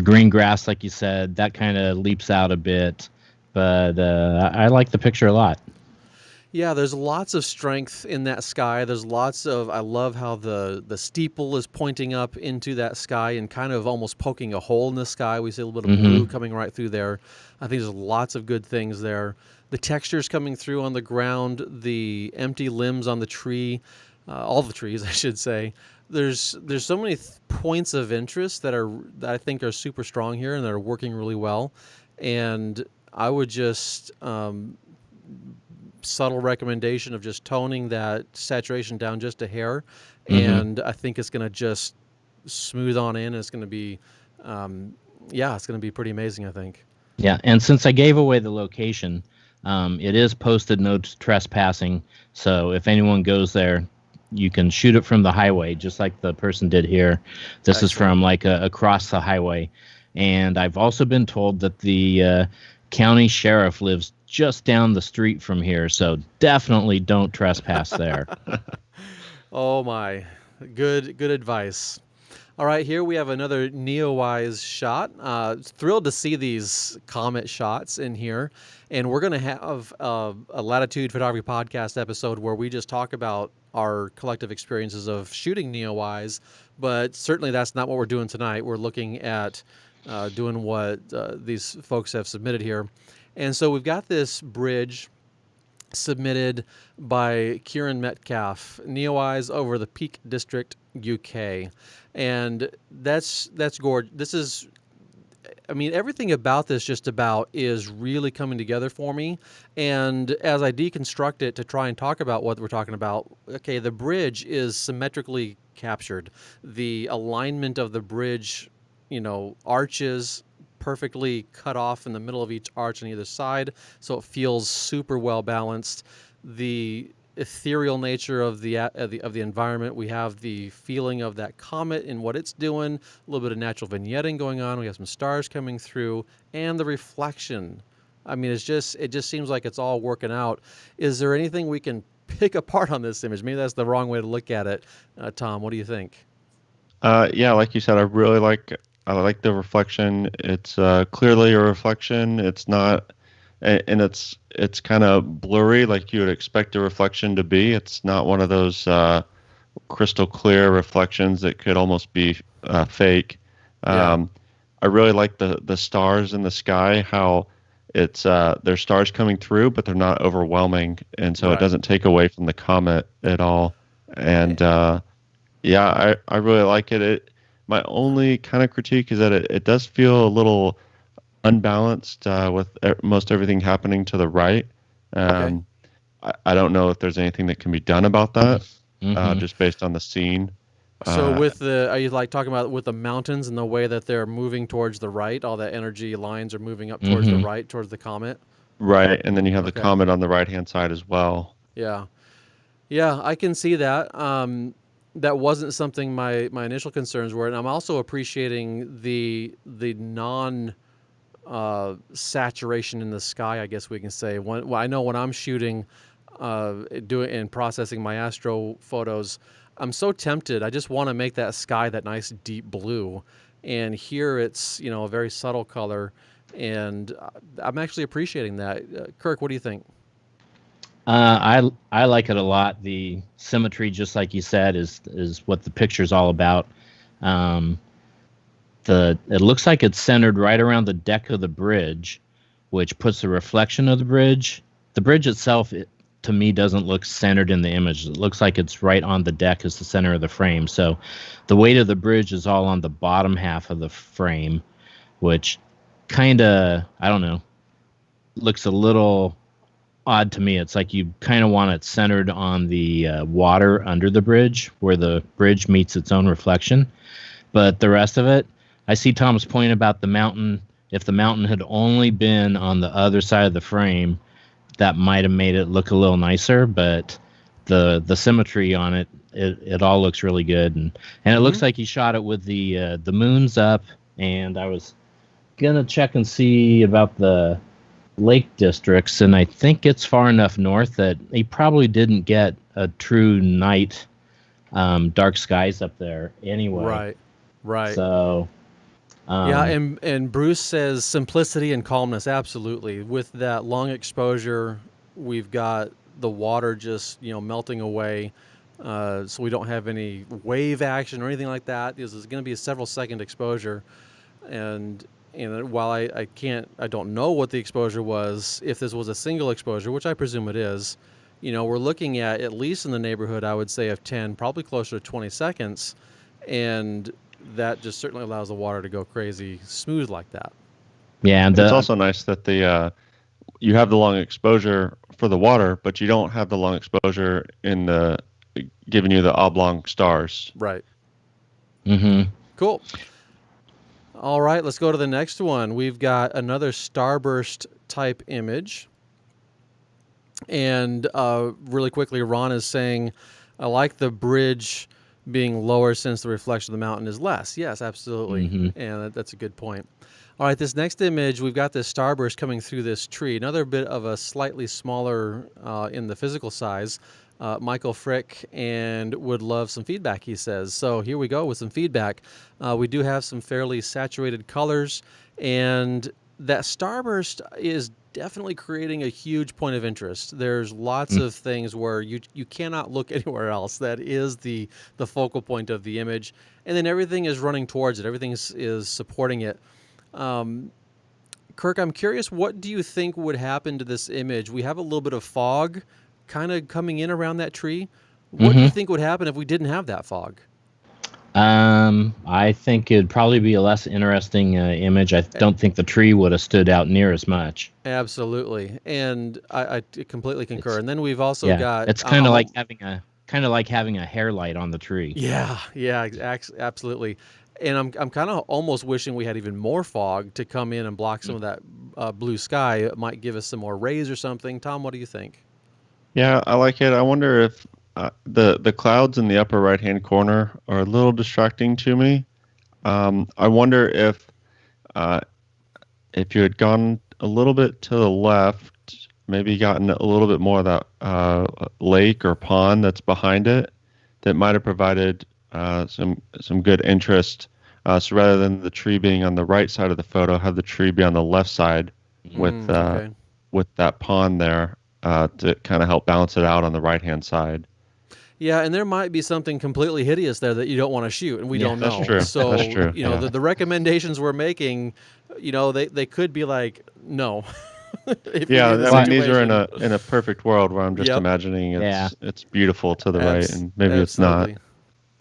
green grass, like you said, that kind of leaps out a bit. But I like the picture a lot. Yeah, there's lots of strength in that sky. I love how the steeple is pointing up into that sky and kind of almost poking a hole in the sky. We see a little bit of blue coming right through there. I think there's lots of good things there. The textures coming through on the ground, the empty limbs on the tree, all the trees, I should say. There's so many points of interest that I think are super strong here and that are working really well. And I would just subtle recommendation of just toning that saturation down just a hair, and I think it's going to just smooth on in. It's going to be, it's going to be pretty amazing, I think. Yeah, and since I gave away the location, it is posted no trespassing. So if anyone goes there, you can shoot it from the highway, just like the person did here. This Excellent. is from like across the highway. And I've also been told that the county sheriff lives just down the street from here, so definitely don't trespass there. Oh my, good advice. All right, here we have another Neowise shot. Thrilled to see these comet shots in here, and we're going to have a Latitude Photography Podcast episode where we just talk about our collective experiences of shooting Neowise, but certainly that's not what we're doing tonight. We're looking at doing what these folks have submitted here. And so we've got this bridge submitted by Kieran Metcalf, Neowise over the Peak District, UK. And that's gorgeous. This is, I mean, everything about this just about is really coming together for me. And as I deconstruct it to try and talk about what we're talking about, okay, the bridge is symmetrically captured. The alignment of the bridge, arches perfectly cut off in the middle of each arch on either side, so it feels super well balanced. The ethereal nature of the environment, we have the feeling of that comet and what it's doing, a little bit of natural vignetting going on, we have some stars coming through, and the reflection. I mean, it just seems like it's all working out. Is there anything we can pick apart on this image? Maybe that's the wrong way to look at it. Tom, what do you think? Yeah, like you said, I like the reflection. It's clearly a reflection. It's not, and it's kind of blurry, like you would expect a reflection to be. It's not one of those crystal clear reflections that could almost be fake. Yeah. I really like the stars in the sky. How it's there's stars coming through, but they're not overwhelming, and so Right. it doesn't take away from the comet at all. And yeah, I really like it. My only kind of critique is that it does feel a little unbalanced with most everything happening to the right. Okay. I don't know if there's anything that can be done about that, Mhm. just based on the scene. So are you like talking about with the mountains and the way that they're moving towards the right? All the energy lines are moving up towards the Mhm. right, towards the comet. Right, and then you have the Okay. comet on the right-hand side as well. Yeah. Yeah, I can see that. That wasn't something my initial concerns were, and I'm also appreciating the non saturation in the sky. I guess we can say. Well, I know when I'm shooting, doing and processing my astro photos, I'm so tempted. I just want to make that sky that nice deep blue, and here it's a very subtle color, and I'm actually appreciating that. Kirk, what do you think? I like it a lot. The symmetry, just like you said, is what the picture's all about. Um, it looks like it's centered right around the deck of the bridge, which puts the reflection of the bridge. The bridge itself, to me, doesn't look centered in the image. It looks like it's right on the deck as the center of the frame. So the weight of the bridge is all on the bottom half of the frame, which kind of, I don't know, looks a little odd to me. It's like you kind of want it centered on the water under the bridge where the bridge meets its own reflection. But the rest of it, I see Tom's point about the mountain. If the mountain had only been on the other side of the frame, that might have made it look a little nicer. But the symmetry on it, it all looks really good. And it looks like he shot it with the moons up. And I was gonna check and see about the lake districts, and I think it's far enough north that he probably didn't get a true night dark skies up there anyway. Right. So Yeah, and Bruce says simplicity and calmness. Absolutely. With that long exposure, we've got the water just melting away, so we don't have any wave action or anything like that. This is going to be a several second exposure, and while I don't know what the exposure was, if this was a single exposure, which I presume it is, we're looking at least in the neighborhood, I would say, of 10, probably closer to 20 seconds, and that just certainly allows the water to go crazy smooth like that. yeah, and It's also nice that you have the long exposure for the water, but you don't have the long exposure in the giving you the oblong stars. Right. Mm-hmm. Cool. All right, let's go to the next one. We've got another starburst type image. And really quickly, Ron is saying, I like the bridge being lower since the reflection of the mountain is less. Yes, absolutely. Mm-hmm. And that's a good point. All right, this next image, we've got this starburst coming through this tree. Another bit of a slightly smaller in the physical size. Michael Frick and would love some feedback, he says. So here we go with some feedback. We do have some fairly saturated colors, and that starburst is definitely creating a huge point of interest. There's lots of things where you cannot look anywhere else. That is the focal point of the image, and then everything is running towards it. Everything is supporting it. Kirk, I'm curious, what do you think would happen to this image? We have a little bit of fog kind of coming in around that tree. What do you think would happen if we didn't have that fog? I think it'd probably be a less interesting image. I don't think the tree would have stood out near as much. Absolutely, and I completely concur. And then we've also got it's kind of like having a hair light on the tree. Yeah, absolutely. And I'm kind of almost wishing we had even more fog to come in and block some of that blue sky. It might give us some more rays or something. Tom, what do you think? Yeah, I like it. I wonder if the clouds in the upper right-hand corner are a little distracting to me. I wonder if you had gone a little bit to the left, maybe gotten a little bit more of that lake or pond that's behind it, that might have provided some good interest. So rather than the tree being on the right side of the photo, have the tree be on the left side with that pond there to kind of help balance it out on the right-hand side. Yeah, and there might be something completely hideous there that you don't want to shoot, and we don't know. That's true. So, that's true. The recommendations we're making, they could be like, no. These are in a perfect world where I'm just imagining it's beautiful to the right, and maybe it's not.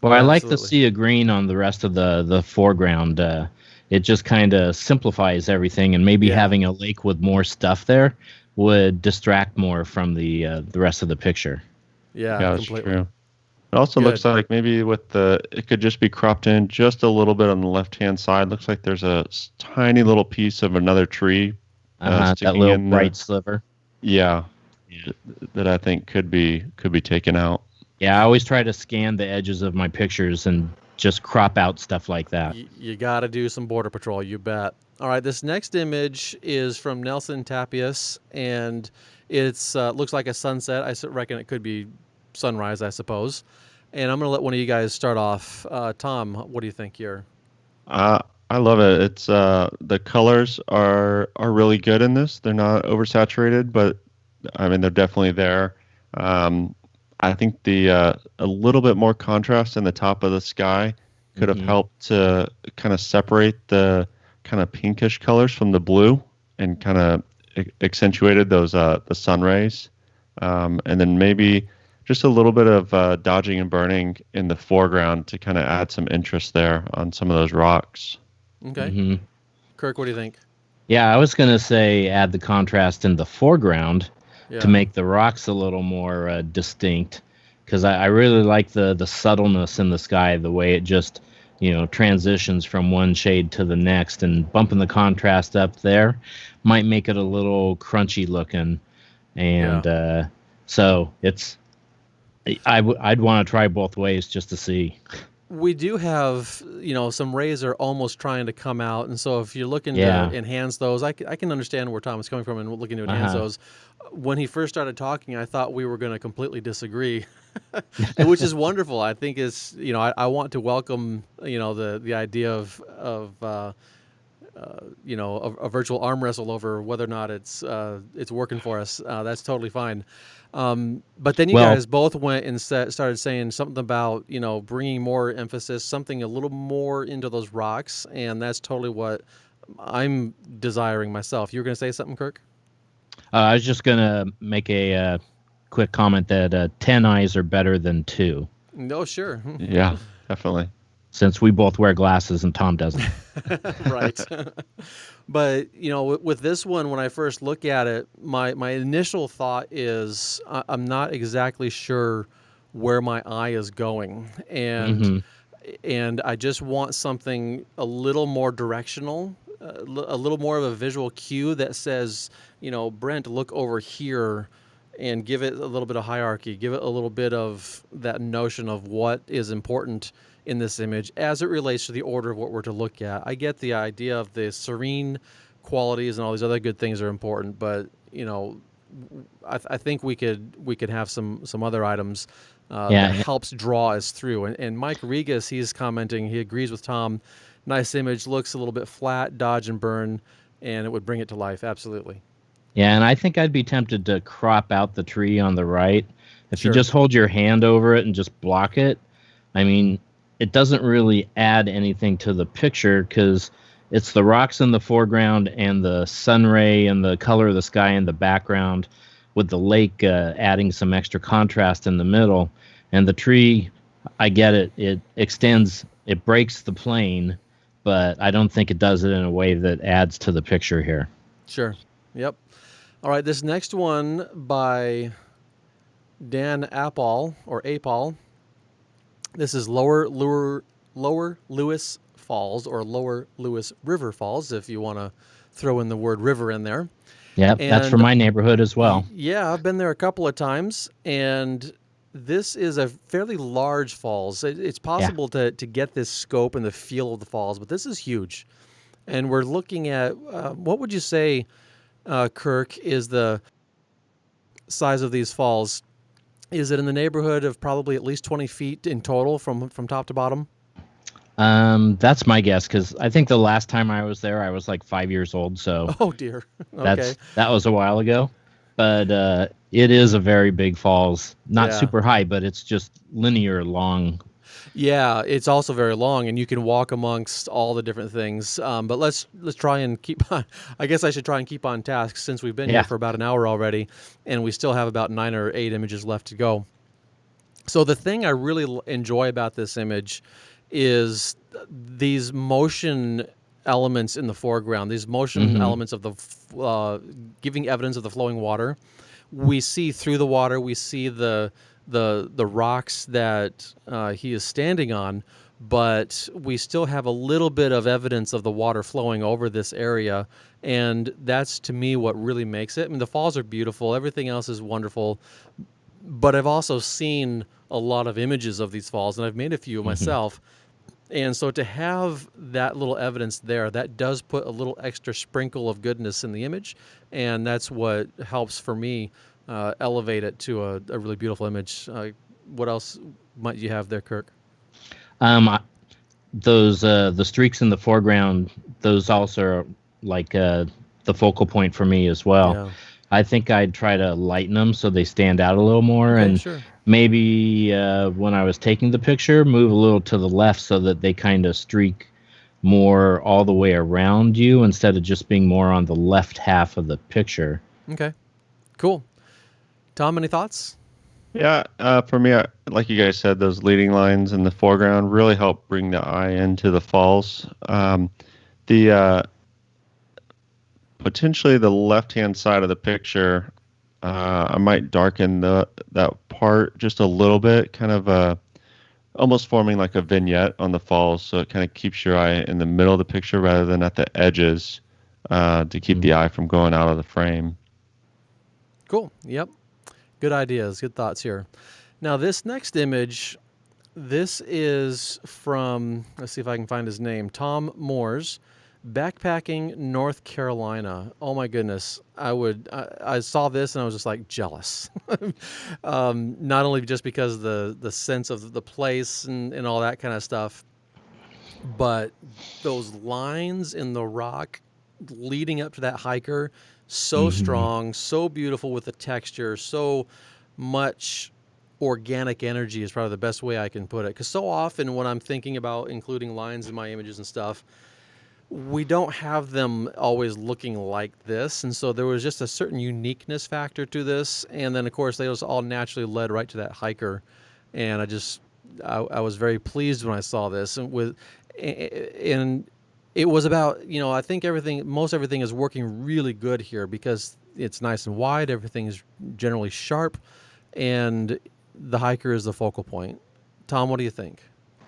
Well, I like to see a green on the rest of the foreground. it just kind of simplifies everything, and maybe having a lake with more stuff there would distract more from the rest of the picture. Yeah, that's completely. true. It also looks like maybe it could just be cropped in just a little bit on the left-hand side. Looks like there's a tiny little piece of another tree That sticking little in bright sliver. Yeah, that I think could be taken out. Yeah, I always try to scan the edges of my pictures and just crop out stuff like that. You got to do some border patrol, you bet. All right, this next image is from Nelson Tapias, and it's looks like a sunset. I reckon it could be sunrise, I suppose. And I'm going to let one of you guys start off. Tom, what do you think here? I love it. It's the colors are really good in this. They're not oversaturated, but I mean they're definitely there. I think a little bit more contrast in the top of the sky could have helped to kind of separate the kind of pinkish colors from the blue and kind of accentuated those the sun rays. And then maybe just a little bit of dodging and burning in the foreground to kind of add some interest there on some of those rocks. Okay. Kirk, what do you think? Yeah, I was going to say add the contrast in the foreground to make the rocks a little more distinct, because I really like the subtleness in the sky, the way it just transitions from one shade to the next, and bumping the contrast up there might make it a little crunchy looking, and so I'd want to try both ways just to see. We do have, some rays are almost trying to come out, and so if you're looking to enhance those, I can understand where Tom is coming from and looking to enhance those. When he first started talking, I thought we were going to completely disagree, which is wonderful. I think is, I want to welcome, the idea of a virtual arm wrestle over whether or not it's working for us. That's totally fine. But then you guys both went and started saying something about, bringing more emphasis, something a little more into those rocks. And that's totally what I'm desiring myself. You were going to say something, Kirk? I was just going to make a quick comment that 10 eyes are better than 2. No, sure. Yeah, definitely. Since we both wear glasses and Tom doesn't. Right. But, with this one, when I first look at it, my initial thought is I'm not exactly sure where my eye is going. And I just want something a little more directional, a little more of a visual cue that says, Brent, look over here, and give it a little bit of hierarchy, give it a little bit of that notion of what is important in this image as it relates to the order of what we're to look at. I get the idea of the serene qualities and all these other good things are important, but I think we could have some other items that helps draw us through. And Mike Regas, he's commenting, he agrees with Tom. Nice image, looks a little bit flat, dodge and burn, and it would bring it to life. Absolutely. Yeah, and I think I'd be tempted to crop out the tree on the right. If you just hold your hand over it and just block it, I mean, it doesn't really add anything to the picture because it's the rocks in the foreground and the sun ray and the color of the sky in the background, with the lake adding some extra contrast in the middle. And the tree, I get it, it extends, it breaks the plane, but I don't think it does it in a way that adds to the picture here. Sure. Yep. All right, this next one by Dan Apol, or Apol. This is Lower Lewis Falls, or Lower Lewis River Falls, if you want to throw in the word river in there. Yeah, that's from my neighborhood as well. Yeah, I've been there a couple of times, and this is a fairly large falls. It's possible to get this scope and the feel of the falls, but this is huge. And we're looking at, what would you say, Kirk, is the size of these falls? Is it in the neighborhood of probably at least 20 feet in total from top to bottom? That's my guess, because I think the last time I was there, I was like 5 years old. So oh dear, okay, that was a while ago. But it is a very big falls, not super high, but it's just linear long. Yeah, it's also very long, and you can walk amongst all the different things. But let's try and keep on. I guess I should try and keep on task since we've been here for about an hour already, and we still have about 9 or 8 images left to go. So the thing I really enjoy about this image is these motion elements in the foreground, these motion elements of the giving evidence of the flowing water. We see through the water. We see the rocks that he is standing on, but we still have a little bit of evidence of the water flowing over this area, and that's to me what really makes it. I mean, the falls are beautiful. Everything else is wonderful, but I've also seen a lot of images of these falls, and I've made a few myself. And so to have that little evidence there, that does put a little extra sprinkle of goodness in the image, and that's what helps for me elevate it to a really beautiful image. What else might you have there, Kirk? Those the streaks in the foreground, those also are like the focal point for me as well. Yeah. I think I'd try to lighten them so they stand out a little more, Okay, and sure. maybe when I was taking the picture, move a little to the left so that they kind of streak more all the way around you instead of just being more on the left half of the picture. Okay, cool. Tom, any thoughts? Yeah, for me, like you guys said, those leading lines in the foreground really help bring the eye into the falls. The potentially the left-hand side of the picture, I might darken that part just a little bit, kind of almost forming like a vignette on the falls, so it kind of keeps your eye in the middle of the picture rather than at the edges, to keep the eye from going out of the frame. Cool. Yep. Good ideas. Good thoughts here. Now, this next image, this is from, let's see if I can find his name, Tom Moores, Backpacking, North Carolina. Oh my goodness. I saw this and I was just like jealous. Not only just because the sense of the place and all that kind of stuff, but those lines in the rock leading up to that hiker, so strong, so beautiful with the texture, so much organic energy is probably the best way I can put it. Because so often when I'm thinking about including lines in my images and stuff, we don't have them always looking like this. And so there was just a certain uniqueness factor to this. And then, of course, they just all naturally led right to that hiker. And I was very pleased when I saw this. And it was about, I think most everything is working really good here because it's nice and wide. Everything is generally sharp. And the hiker is the focal point. Tom, what do you think?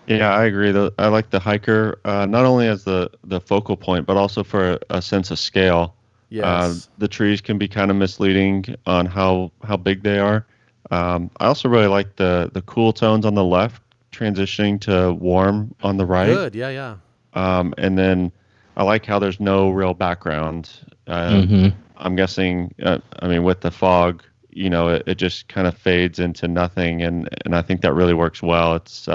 Yeah, I agree. I like the hiker not only as the focal point, but also for a sense of scale. Yes. The trees can be kind of misleading on how big they are. I also really like the cool tones on the left, transitioning to warm on the right. Good. Yeah. And then I like how there's no real background. I'm guessing, with the fog, it just kind of fades into nothing, and I think that really works well. It's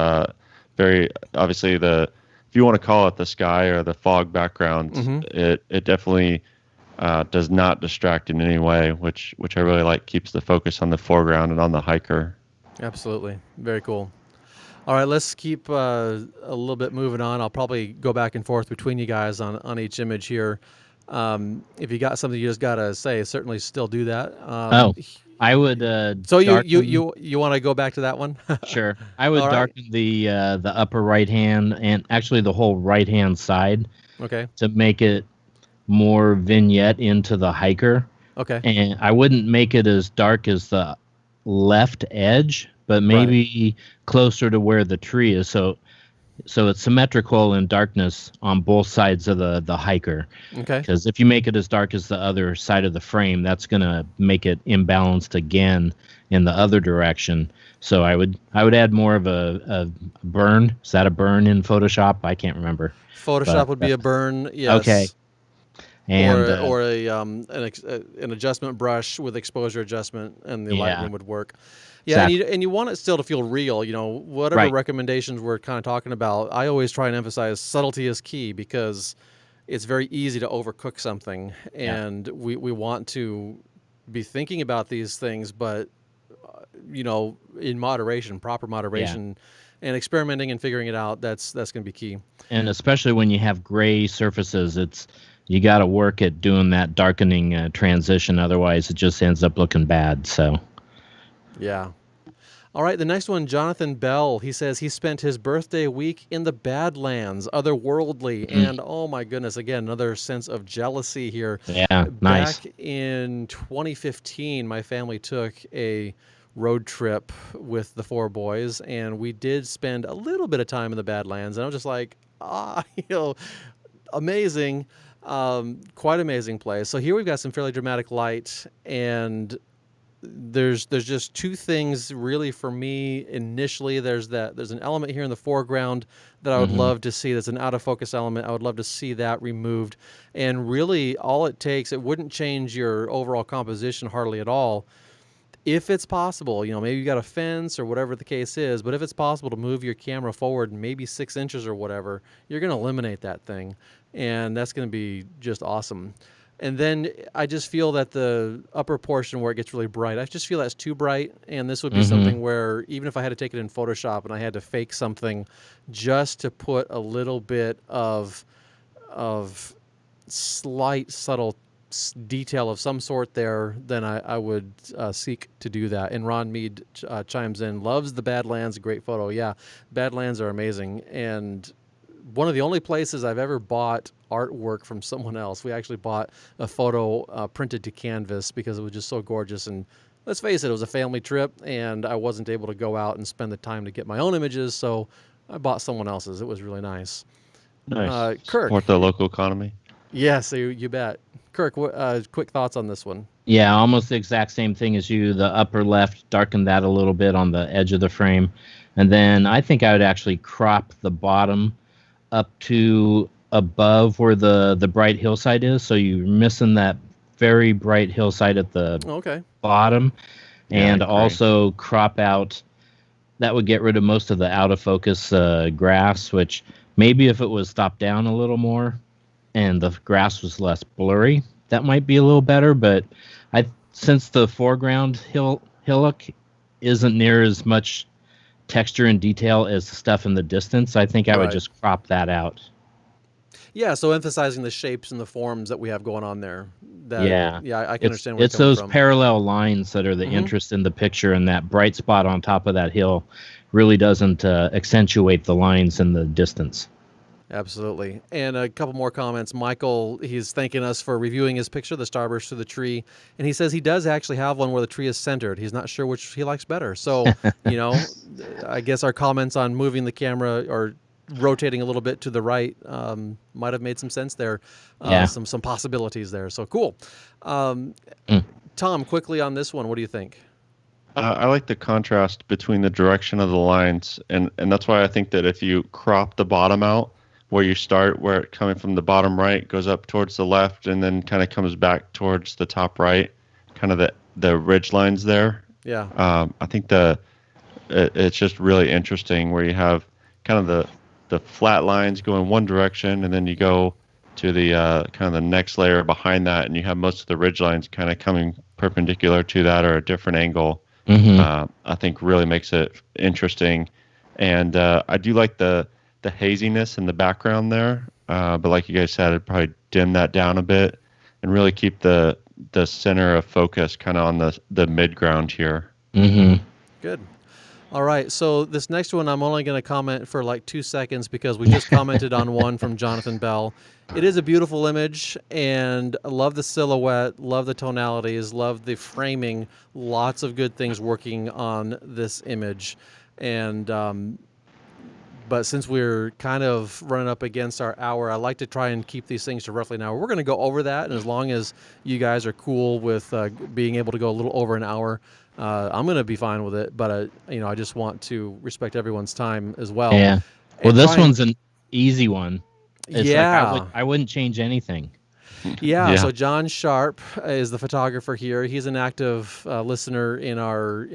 very obviously if you want to call it the sky or the fog background, it definitely does not distract in any way, which I really like. Keeps the focus on the foreground and on the hiker. Absolutely. Very cool. All right, let's keep a little bit moving on. I'll probably go back and forth between you guys on each image here. If you got something you just got to say, certainly still do that. I would. So you want to go back to that one? Sure. I would darken the upper right hand and actually the whole right hand side. Okay. To make it more vignette into the hiker. Okay. And I wouldn't make it as dark as the left edge, but maybe closer to where the tree is. So it's symmetrical in darkness on both sides of the hiker. Okay. Because if you make it as dark as the other side of the frame, that's going to make it imbalanced again in the other direction. So I would add more of a burn. Is that a burn in Photoshop? I can't remember. Photoshop would be a burn. Yes. Okay. And or an adjustment brush with exposure adjustment, and the Lightroom would work. Yeah, exactly. and you want it still to feel real. Whatever recommendations we're kind of talking about, I always try and emphasize subtlety is key because it's very easy to overcook something, and we want to be thinking about these things, but in moderation, proper moderation. And experimenting and figuring it out, that's going to be key. And especially when you have gray surfaces, you got to work at doing that darkening transition. Otherwise, it just ends up looking bad. So, yeah. All right, the next one, Jonathan Bell. He says he spent his birthday week in the Badlands, otherworldly, and oh my goodness, again, another sense of jealousy here. Yeah, nice. Back in 2015, my family took a road trip with the 4 boys, and we did spend a little bit of time in the Badlands, and I was just like, amazing. Quite amazing place. So here we've got some fairly dramatic light, and there's just 2 things really for me initially. There's an element here in the foreground that I would love to see. That's an out of focus element. I would love to see that removed. And really all it takes, it wouldn't change your overall composition hardly at all. If it's possible, maybe you got a fence or whatever the case is, but if it's possible to move your camera forward maybe 6 inches or whatever, you're going to eliminate that thing. And that's going to be just awesome. And then I just feel that the upper portion where it gets really bright, I just feel that's too bright. And this would be something where even if I had to take it in Photoshop and I had to fake something just to put a little bit of slight, subtle detail of some sort there, then I would seek to do that. And Ron Mead chimes in, loves the Badlands, great photo. Yeah, Badlands are amazing. And one of the only places I've ever bought artwork from someone else. We actually bought a photo printed to canvas because it was just so gorgeous. And let's face it, it was a family trip, and I wasn't able to go out and spend the time to get my own images, so I bought someone else's. It was really nice. Nice. Kirk. Support the local economy. Yes, you bet. Kirk, quick thoughts on this one? Yeah, almost the exact same thing as you. The upper left, darken that a little bit on the edge of the frame. And then I think I would actually crop the bottom up to above where the bright hillside is, so you're missing that very bright hillside at the bottom. And also crop out, that would get rid of most of the out of focus grass, which maybe if it was stopped down a little more and the grass was less blurry, that might be a little better. But since the foreground hillock isn't near as much texture and detail as the stuff in the distance, I think I would just crop that out. Yeah, so emphasizing the shapes and the forms that we have going on there. Yeah, I can understand where it's those parallel lines that are the interest in the picture, and that bright spot on top of that hill really doesn't accentuate the lines in the distance. Absolutely. And a couple more comments. Michael, he's thanking us for reviewing his picture, the starburst through the tree. And he says he does actually have one where the tree is centered. He's not sure which he likes better. So, I guess our comments on moving the camera or rotating a little bit to the right might have made some sense there. Some possibilities there. So cool. Tom, quickly on this one, what do you think? I like the contrast between the direction of the lines. And that's why I think that if you crop the bottom out, where you start, where it coming from the bottom right goes up towards the left and then kind of comes back towards the top right, kind of the ridge lines there. Yeah. I think it's just really interesting where you have kind of the flat lines going one direction, and then you go to the kind of the next layer behind that, and you have most of the ridge lines kind of coming perpendicular to that or a different angle. I think really makes it interesting. And I do like the haziness in the background there, but like you guys said, I'd probably dim that down a bit and really keep the center of focus kind of on the mid ground here. Good. All right, so this next one I'm only going to comment for like 2 seconds because we just commented on one from Jonathan Bell. It is a beautiful image, and I love the silhouette, love the tonalities, love the framing, lots of good things working on this image. And but since we're kind of running up against our hour, I like to try and keep these things to roughly an hour. We're going to go over that, and as long as you guys are cool with being able to go a little over an hour, I'm going to be fine with it. But I just want to respect everyone's time as well. Yeah. Well, this one's an easy one. It's like I wouldn't change anything. Yeah. So John Sharp is the photographer here. He's an active listener in our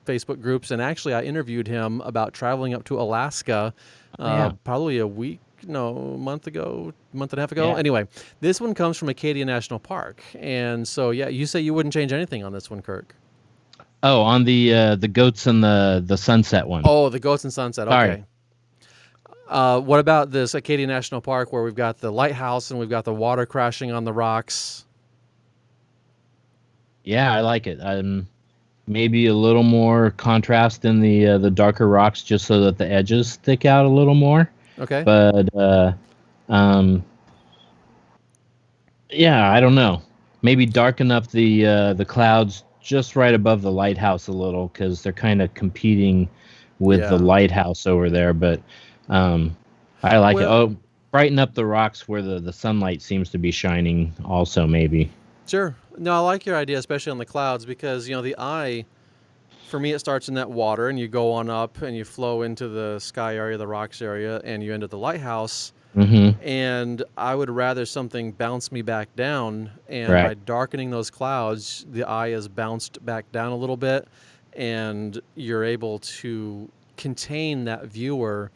Facebook groups, and actually I interviewed him about traveling up to Alaska probably a month and a half ago. Yeah. Anyway, this one comes from Acadia National Park, and so you say you wouldn't change anything on this one, Kirk. Oh, on the goats and the sunset one. Oh, the goats and sunset. Okay. Sorry. What about this Acadia National Park where we've got the lighthouse and we've got the water crashing on the rocks? Yeah, I like it. maybe a little more contrast in the darker rocks, just so that the edges stick out a little more. Okay. But um, yeah, I don't know. Maybe darken up the clouds just right above the lighthouse a little, because they're kind of competing with the Yeah. lighthouse over there. But I like it. Well, Oh, brighten up the rocks where the sunlight seems to be shining. Also, maybe. sure. No, I like your idea, especially on the clouds, because the eye, for me, it starts in that water, and you go on up, and you flow into the sky area, the rocks area, and you end at the lighthouse. Mm-hmm. And I would rather something bounce me back down. And by Right. darkening those clouds, the eye is bounced back down a little bit, and you're able to contain that viewer.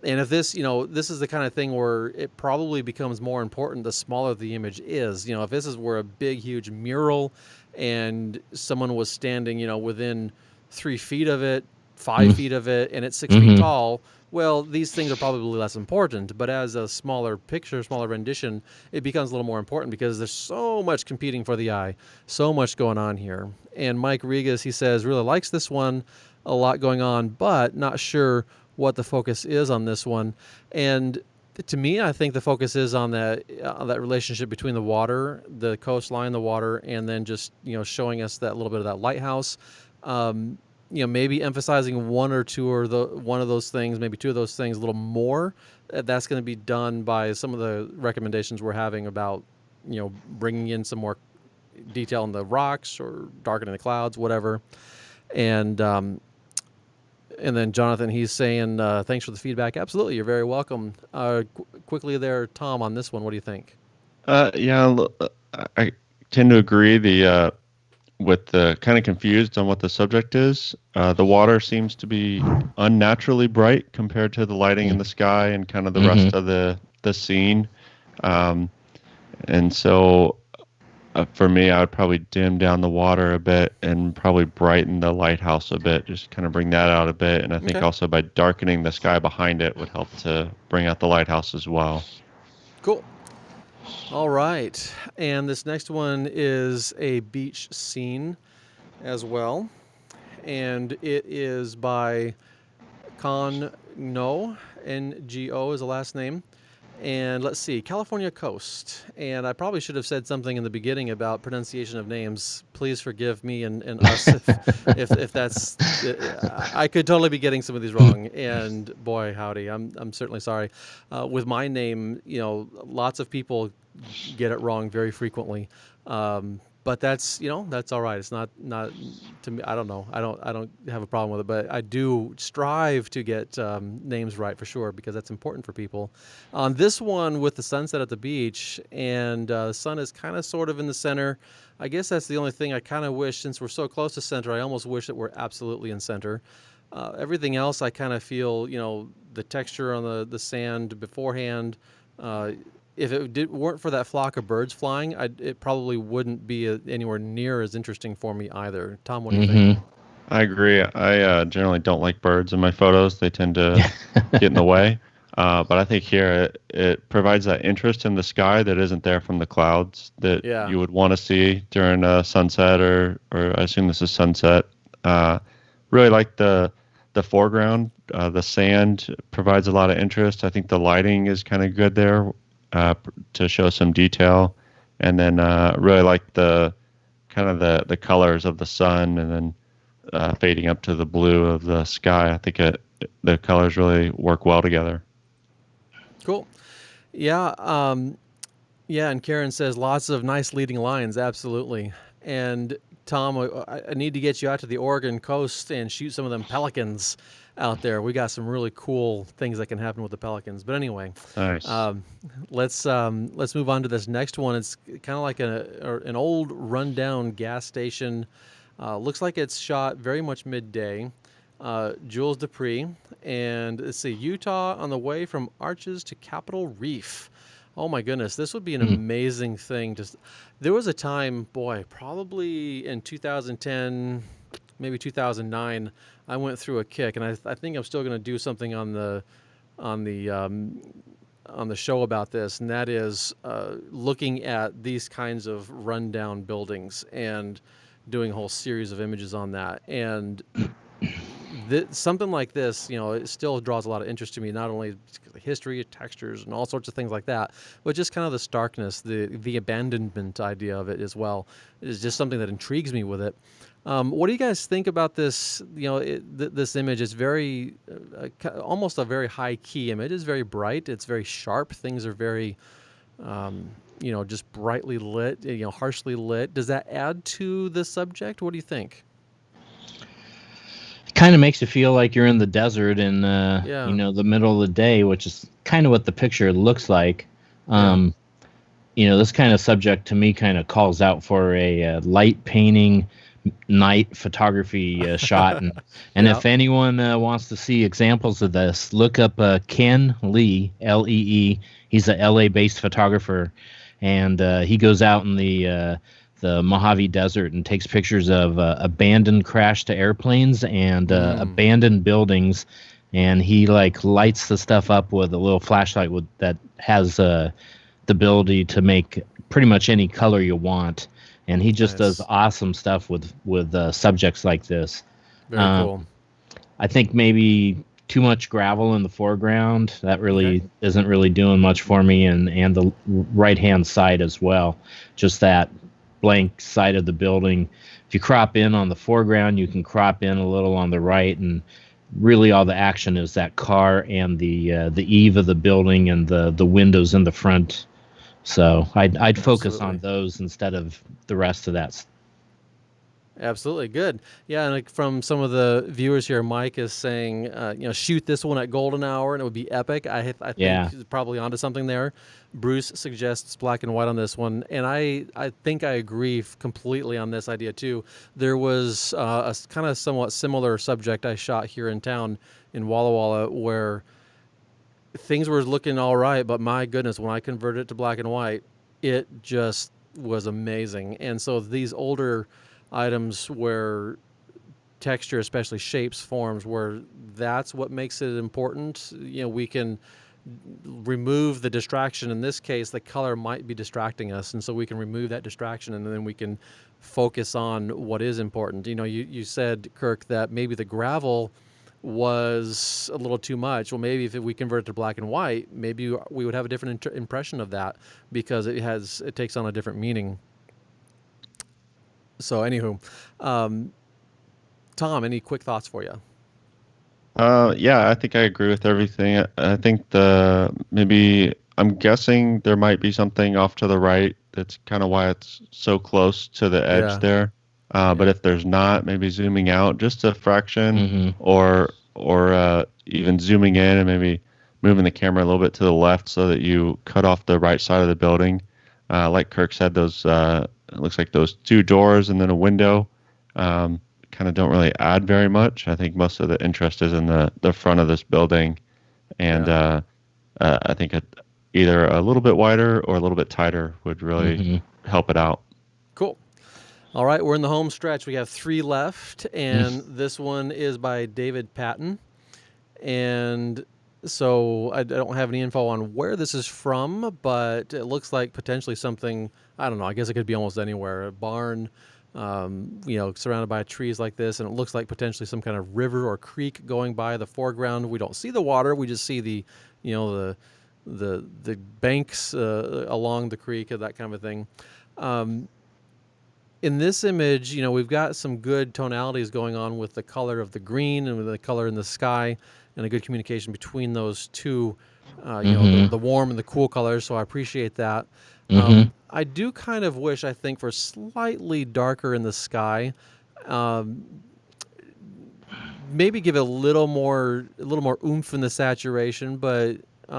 And if this is the kind of thing where it probably becomes more important the smaller the image is. If this is where a big, huge mural and someone was standing, within 3 feet of it, 5 feet of it, and it's 6 feet Mm-hmm. tall, well, these things are probably less important. But as a smaller picture, smaller rendition, it becomes a little more important because there's so much competing for the eye, so much going on here. And Mike Regas, he says, really likes this one, a lot going on, but not sure what the focus is on this one. And to me, I think the focus is on that relationship between the water, the coastline, the water, and then just showing us that little bit of that lighthouse. Maybe emphasizing one or two or one of those things, maybe two of those things a little more. That's going to be done by some of the recommendations we're having about bringing in some more detail in the rocks or darkening the clouds, whatever. And then Jonathan, he's saying, thanks for the feedback. Absolutely, you're very welcome. Quickly there, Tom, on this one, what do you think? Yeah, I tend to agree. With the kind of confused on what the subject is. The water seems to be unnaturally bright compared to the lighting in the sky and kind of the Mm-hmm. rest of the scene. And so for me, I would probably dim down the water a bit and probably brighten the lighthouse a bit, just kind of bring that out a bit. And I think Okay, also by darkening the sky behind it would help to bring out the lighthouse as well. cool. All right. And this next one is a beach scene as well. And it is by Con No, Ngo is the last name. And let's see, California Coast. And I probably should have said something in the beginning about pronunciation of names. Please forgive me and us if that's. I could totally be getting some of these wrong. And boy, howdy, I'm certainly sorry. With my name, lots of people get it wrong very frequently. But that's all right. It's not to me. I don't know. I don't have a problem with it, but I do strive to get names right for sure because that's important for people. On this one with the sunset at the beach and the sun is kind of sort of in the center. I guess that's the only thing I kind of wish, since we're so close to center. I almost wish that we're absolutely in center. Everything else, I kind of feel, the texture on the sand beforehand. If it weren't for that flock of birds flying, it probably wouldn't be anywhere near as interesting for me either. Tom, what do you think? Mm-hmm. I agree. I generally don't like birds in my photos. They tend to get in the way. But I think here it provides that interest in the sky that isn't there from the clouds that Yeah. you would want to see during a sunset or I assume this is sunset. Really like the foreground. The sand provides a lot of interest. I think the lighting is kind of good there to show some detail. And then really like the kind of the colors of the sun and then fading up to the blue of the sky. I think the colors really work well together. Cool. Yeah. Yeah. And Karen says lots of nice leading lines. Absolutely. And Tom, I need to get you out to the Oregon coast and shoot some of them pelicans out there. We got some really cool things that can happen with the pelicans. But anyway, Nice. let's move on to this next one. It's kind of like an old rundown gas station. Looks like it's shot very much midday. Jules Dupree, and let's see, Utah on the way from Arches to Capitol Reef. Oh my goodness, this would be an amazing thing. There was a time, boy, probably in 2010, maybe 2009, I went through a kick, and I think I'm still going to do something on the show about this, and that is looking at these kinds of rundown buildings and doing a whole series of images on that. And something like this, it still draws a lot of interest to me, not only the history, textures, and all sorts of things like that, but just kind of the starkness, the abandonment idea of it as well is just something that intrigues me with it. What do you guys think about this? This image is very, almost a very high key image. It's very bright. It's very sharp. Things are very, just brightly lit, harshly lit. Does that add to the subject? What do you think? Kind of makes you feel like you're in the desert in the middle of the day, which is kind of what the picture looks like. This kind of subject to me kind of calls out for a light painting night photography shot, and if anyone wants to see examples of this, look up Ken Lee, Lee. He's a LA based photographer, and he goes out in the Mojave Desert and takes pictures of abandoned crashed airplanes and abandoned buildings, and he lights the stuff up with a little flashlight that has the ability to make pretty much any color you want, and he just does awesome stuff with subjects like this. Very cool. I think maybe too much gravel in the foreground, that really isn't really doing much for me, and the right hand side as well, just that blank side of the building. If you crop in on the foreground, you can crop in a little on the right, and really all the action is that car and the eave of the building and the windows in the front. So I'd focus on those instead of the rest of that. Absolutely. Good. Yeah, and from some of the viewers here, Mike is saying, shoot this one at golden hour and it would be epic. I think he's probably onto something there. Bruce suggests black and white on this one, and I think I agree completely on this idea too. There was a kind of somewhat similar subject I shot here in town in Walla Walla where things were looking all right, but my goodness, when I converted it to black and white, it just was amazing. And so these older items where texture, especially shapes, forms, where that's what makes it important, we can remove the distraction. In this case, the color might be distracting us, and so we can remove that distraction, and then we can focus on what is important. You said, Kirk, that maybe the gravel was a little too much. Well, maybe if we convert it to black and white, maybe we would have a different impression of that, because it takes on a different meaning. So anywho, Tom, any quick thoughts for you? I think I agree with everything. I think I'm guessing there might be something off to the right. That's kind of why it's so close to the edge there. But if there's not, maybe zooming out just a fraction, or even zooming in and maybe moving the camera a little bit to the left so that you cut off the right side of the building. Like Kirk said, those it looks like those two doors and then a window kind of don't really add very much. I think most of the interest is in the front of this building, and I think either a little bit wider or a little bit tighter would really help it out. Cool. All right, we're in the home stretch. We have 3 left, and this one is by David Patton. And so I don't have any info on where this is from, but it looks like potentially something, I don't know, I guess it could be almost anywhere. A barn, surrounded by trees like this, and it looks like potentially some kind of river or creek going by the foreground. We don't see the water, we just see the banks along the creek, that kind of a thing. In this image, we've got some good tonalities going on with the color of the green and with the color in the sky, and a good communication between those two, the warm and the cool colors. So I appreciate that. I do kind of wish, I think, for slightly darker in the sky. Maybe give it a little more oomph in the saturation, but I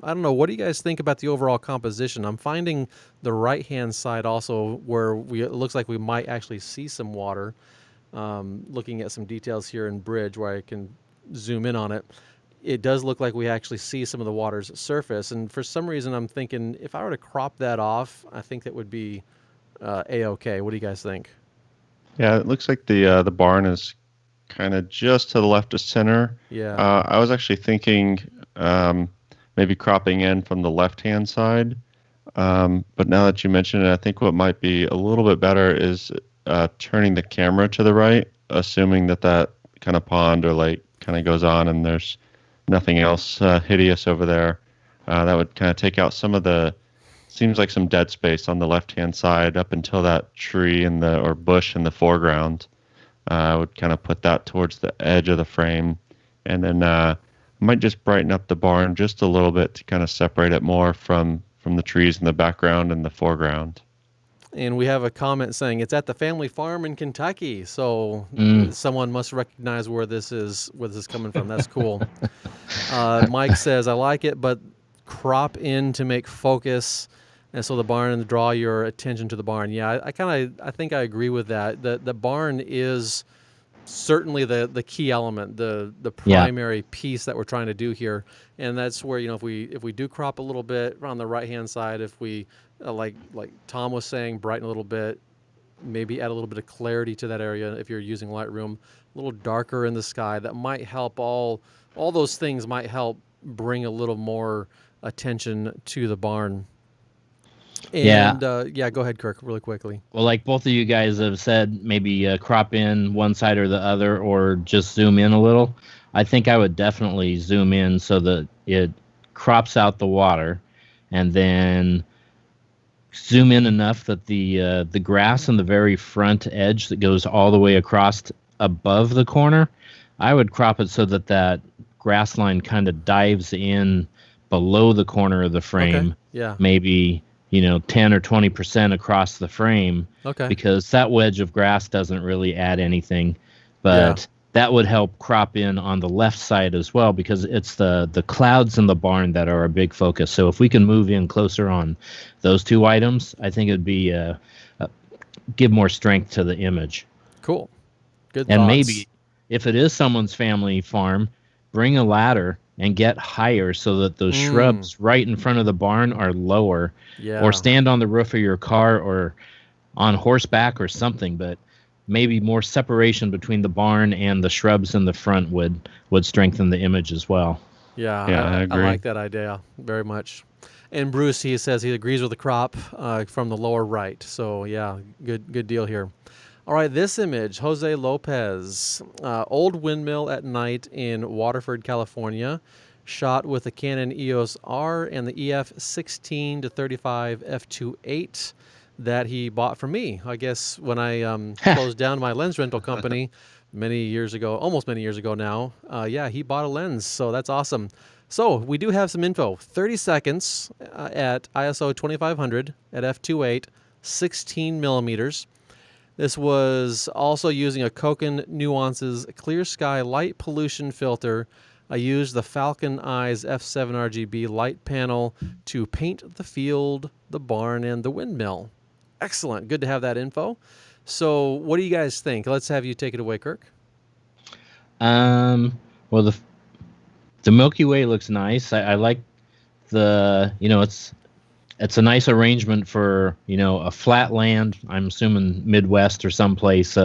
don't know. What do you guys think about the overall composition? I'm finding the right-hand side also where it looks like we might actually see some water. Looking at some details here in Bridge where I can zoom in on it, it does look like we actually see some of the water's surface. And for some reason, I'm thinking if I were to crop that off, I think that would be A-okay. What do you guys think? Yeah, it looks like the barn is kind of just to the left of center. Yeah. I was actually thinking maybe cropping in from the left-hand side. But now that you mention it, I think what might be a little bit better is turning the camera to the right, assuming that kind of pond or lake kind of goes on and there's nothing else hideous over there. That would kind of take out seems like some dead space on the left-hand side up until that tree or bush in the foreground. I would kind of put that towards the edge of the frame, and then might just brighten up the barn just a little bit to kind of separate it more from the trees in the background and the foreground. And we have a comment saying it's at the family farm in Kentucky. So someone must recognize where this is coming from. That's cool. Mike says, I like it, but crop in to make focus. And so the barn and draw your attention to the barn. Yeah, I think I agree with that. The barn is certainly the key element, the primary piece that we're trying to do here. And that's where, if we do crop a little bit on the right-hand side, if we, like Tom was saying, brighten a little bit, maybe add a little bit of clarity to that area if you're using Lightroom, a little darker in the sky, that might help all those things might help bring a little more attention to the barn. And go ahead, Kirk, really quickly. Well, like both of you guys have said, maybe crop in one side or the other, or just zoom in a little. I think I would definitely zoom in so that it crops out the water, and then zoom in enough that the grass on the very front edge that goes all the way across above the corner, I would crop it so that grass line kind of dives in below the corner of the frame. Okay. Yeah. Maybe 10 or 20% across the frame. Okay. Because that wedge of grass doesn't really add anything, but that would help crop in on the left side as well, because it's the clouds in the barn that are a big focus. So if we can move in closer on those two items, I think it'd be give more strength to the image. Cool. Good and thoughts. Maybe if it is someone's family farm, bring a ladder and get higher so that those shrubs right in front of the barn are lower. Yeah. Or stand on the roof of your car or on horseback or something, but maybe more separation between the barn and the shrubs in the front would strengthen the image as well. Yeah, I agree. I like that idea very much. And Bruce, he says he agrees with the crop from the lower right. So yeah, good deal here. All right, this image, Jose Lopez, old windmill at night in Waterford, California, shot with the Canon EOS R and the EF 16-35 f2.8 that he bought from me. I guess when I closed down my lens rental company almost many years ago now, he bought a lens, so that's awesome. So we do have some info. 30 seconds at ISO 2500 at f2.8, 16 millimeters. This was also using a Koken Nuances Clear Sky Light Pollution Filter. I used the Falcon Eyes F7 RGB light panel to paint the field, the barn, and the windmill. Excellent. Good to have that info. So what do you guys think? Let's have you take it away, Kirk. Well, the Milky Way looks nice. I like it's a nice arrangement for, a flat land, I'm assuming Midwest or someplace,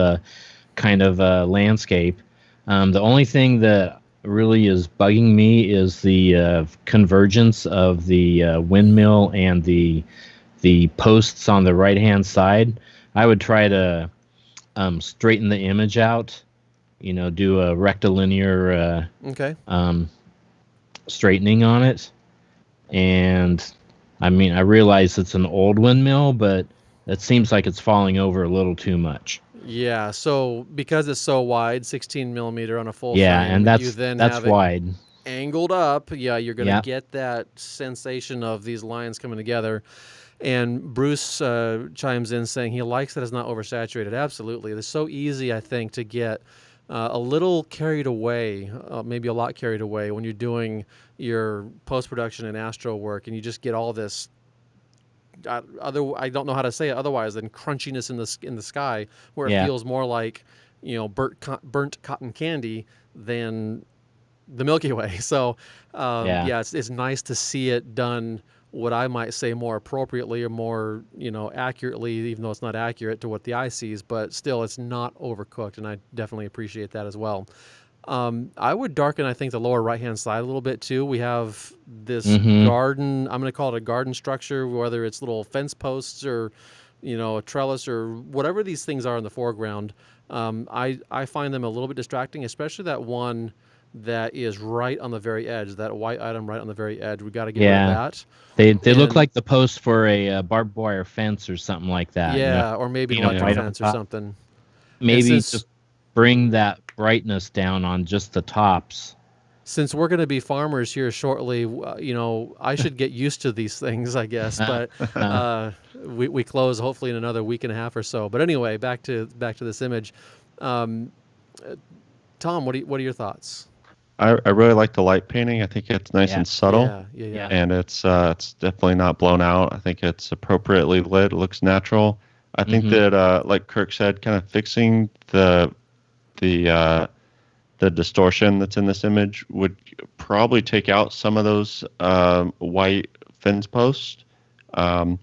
kind of landscape. The only thing that really is bugging me is the convergence of the windmill and the posts on the right-hand side. I would try to straighten the image out, do a rectilinear straightening on it. And I realize it's an old windmill, but it seems like it's falling over a little too much. Yeah, so because it's so wide, 16 millimeter on a full frame, and that's wide. Angled up, you're going to get that sensation of these lines coming together. And Bruce chimes in saying he likes that it's not oversaturated. Absolutely. It's so easy, I think, to get a little carried away, maybe a lot carried away when you're doing your post-production and astro work, and you just get all this I don't know how to say it otherwise than crunchiness in the sky, where it feels more like burnt cotton candy than the Milky Way. So it's nice to see it done what I might say more appropriately or more accurately, even though it's not accurate to what the eye sees, but still it's not overcooked, and I definitely appreciate that as well. I would darken, I think, the lower right-hand side a little bit too. We have this garden, I'm going to call it a garden structure, whether it's little fence posts or a trellis or whatever these things are in the foreground. I find them a little bit distracting, especially that one that is right on the very edge, that white item right on the very edge. We got to get rid of that. They look And- like the post for a barbed wire fence or something like that. Yeah, or maybe an electric right on fence or top. something. Maybe since- just bring that brightness down on just the tops. Since we're going to be farmers here shortly, I should get used to these things, I guess. But we close hopefully in another week and a half or so. But anyway, back to this image. Tom, what are your thoughts? I really like the light painting. I think it's nice and subtle. Yeah. And it's definitely not blown out. I think it's appropriately lit. It looks natural. I think that, like Kirk said, kind of fixing the distortion that's in this image would probably take out some of those white fence posts. But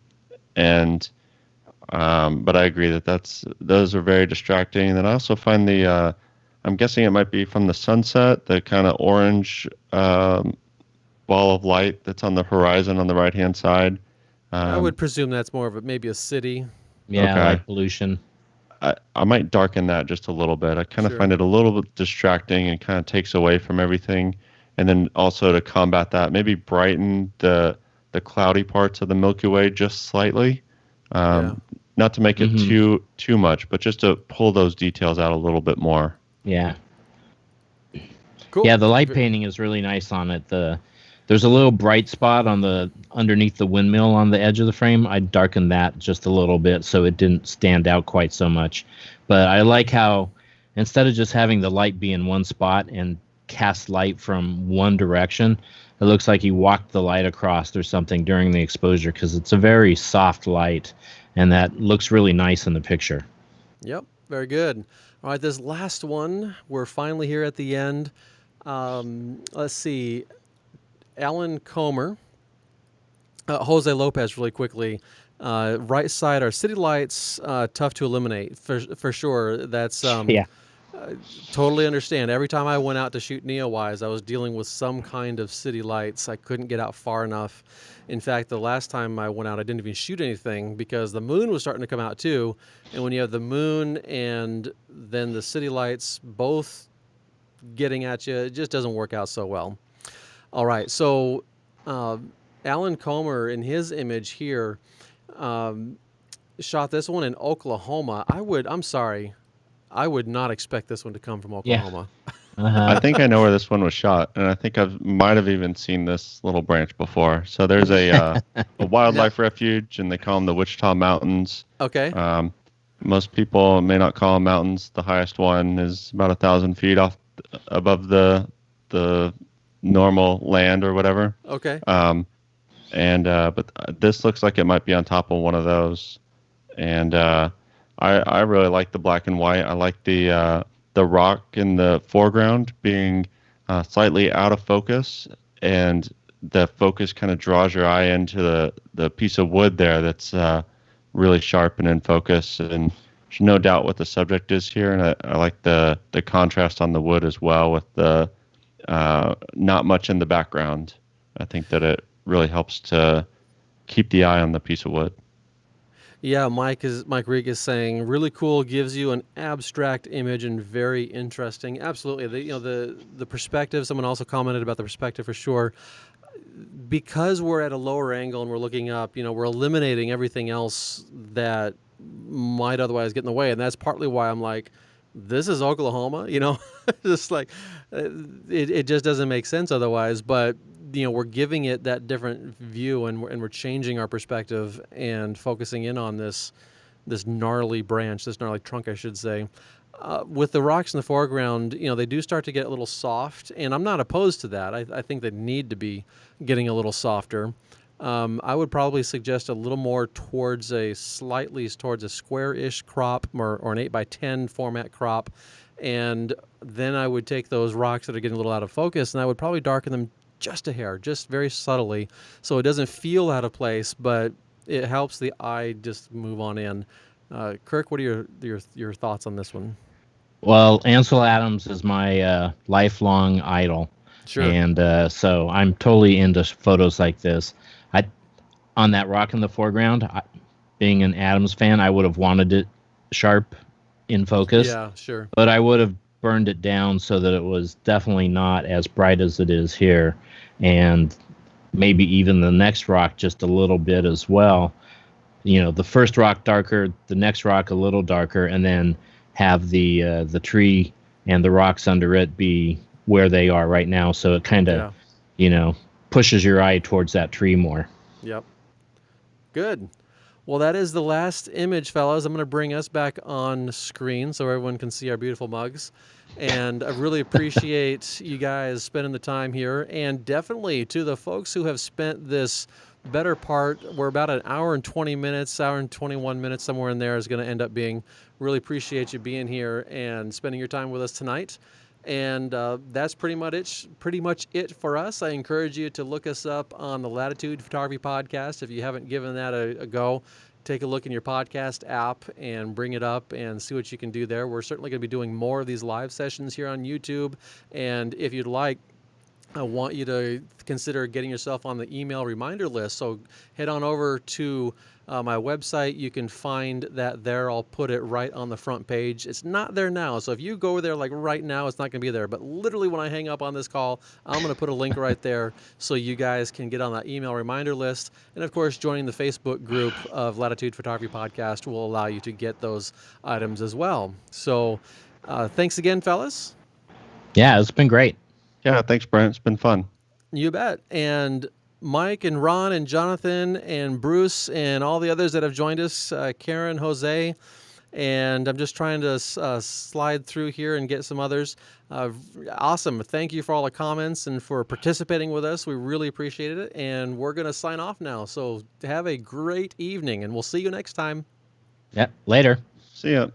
I agree that those are very distracting. And then I also find I'm guessing it might be from the sunset, the kind of orange ball of light that's on the horizon on the right-hand side. I would presume that's more of maybe a city. Yeah, Okay. like pollution. I might darken that just a little bit. I kind of find it a little bit distracting and kind of takes away from everything. And then also to combat that, maybe brighten the cloudy parts of the Milky Way just slightly. Not to make it too much, but just to pull those details out a little bit more. Yeah. Cool. Yeah, the light painting is really nice on it. There's a little bright spot underneath the windmill on the edge of the frame. I darkened that just a little bit so it didn't stand out quite so much. But I like how instead of just having the light be in one spot and cast light from one direction, it looks like he walked the light across or something during the exposure, because it's a very soft light, and that looks really nice in the picture. Yep, very good. All right, this last one, we're finally here at the end. Let's see. Alan Comer, Jose Lopez, really quickly. Right side are city lights, tough to eliminate for sure. That's totally understand. Every time I went out to shoot Neowise, I was dealing with some kind of city lights. I couldn't get out far enough. In fact, the last time I went out, I didn't even shoot anything because the moon was starting to come out too. And when you have the moon and then the city lights both getting at you, it just doesn't work out so well. All right, so Alan Comer in his image here shot this one in Oklahoma. I would not expect this one to come from Oklahoma. Yeah. I think I know where this one was shot, and I think I might have even seen this little branch before. So there's a wildlife refuge, and they call them the Wichita Mountains. Okay. Most people may not call them mountains. The highest one is about 1,000 feet above the normal land or whatever. Okay. But this looks like it might be on top of one of those. And I really like the black and white. I like the rock in the foreground being slightly out of focus, and the focus kind of draws your eye into the piece of wood there that's really sharp and in focus. And there's no doubt what the subject is here. And I like the contrast on the wood as well with the not much in the background. I think that it really helps to keep the eye on the piece of wood. Yeah, Mike Reek is saying really cool, gives you an abstract image and very interesting. Absolutely, the perspective. Someone also commented about the perspective for sure. Because we're at a lower angle and we're looking up, we're eliminating everything else that might otherwise get in the way, and that's partly why I'm like, this is Oklahoma, just like it just doesn't make sense otherwise. But we're giving it that different view, and we're changing our perspective and focusing in on this gnarly branch, this gnarly trunk, I should say. With the rocks in the foreground, they do start to get a little soft, and I'm not opposed to that. I think they need to be getting a little softer. I would probably suggest a little more towards a square-ish crop or an 8x10 format crop. And then I would take those rocks that are getting a little out of focus, and I would probably darken them just a hair, just very subtly, so it doesn't feel out of place, but it helps the eye just move on in. Kirk, what are your thoughts on this one? Well, Ansel Adams is my lifelong idol. Sure. And so I'm totally into photos like this. On that rock in the foreground, being an Adams fan, I would have wanted it sharp in focus. Yeah, sure. But I would have burned it down so that it was definitely not as bright as it is here, and maybe even the next rock just a little bit as well. The first rock darker, the next rock a little darker, and then have the tree and the rocks under it be where they are right now. So it kind of, pushes your eye towards that tree more. Yep. Good. Well, that is the last image, fellas. I'm going to bring us back on screen so everyone can see our beautiful mugs. And I really appreciate you guys spending the time here. And definitely to the folks who have spent this better part, we're about an hour and 20 minutes, hour and 21 minutes, somewhere in there is going to end up being. Really appreciate you being here and spending your time with us tonight. And that's pretty much it for us. I encourage you to look us up on the Latitude Photography Podcast. If you haven't given that a go, take a look in your podcast app and bring it up and see what you can do there. We're certainly going to be doing more of these live sessions here on YouTube. And if you'd like, I want you to consider getting yourself on the email reminder list. So head on over to my website. You can find that there. I'll put it right on the front page. It's not there now. So if you go there like right now, it's not going to be there. But literally when I hang up on this call, I'm going to put a link right there so you guys can get on that email reminder list. And of course, joining the Facebook group of Latitude Photography Podcast will allow you to get those items as well. So thanks again, fellas. Yeah, it's been great. Yeah, thanks, Brent. It's been fun. You bet. And Mike and Ron and Jonathan and Bruce and all the others that have joined us, Karen, Jose, and I'm just trying to slide through here and get some others. Awesome. Thank you for all the comments and for participating with us. We really appreciated it. And we're going to sign off now. So have a great evening, and we'll see you next time. Yeah, later. See ya.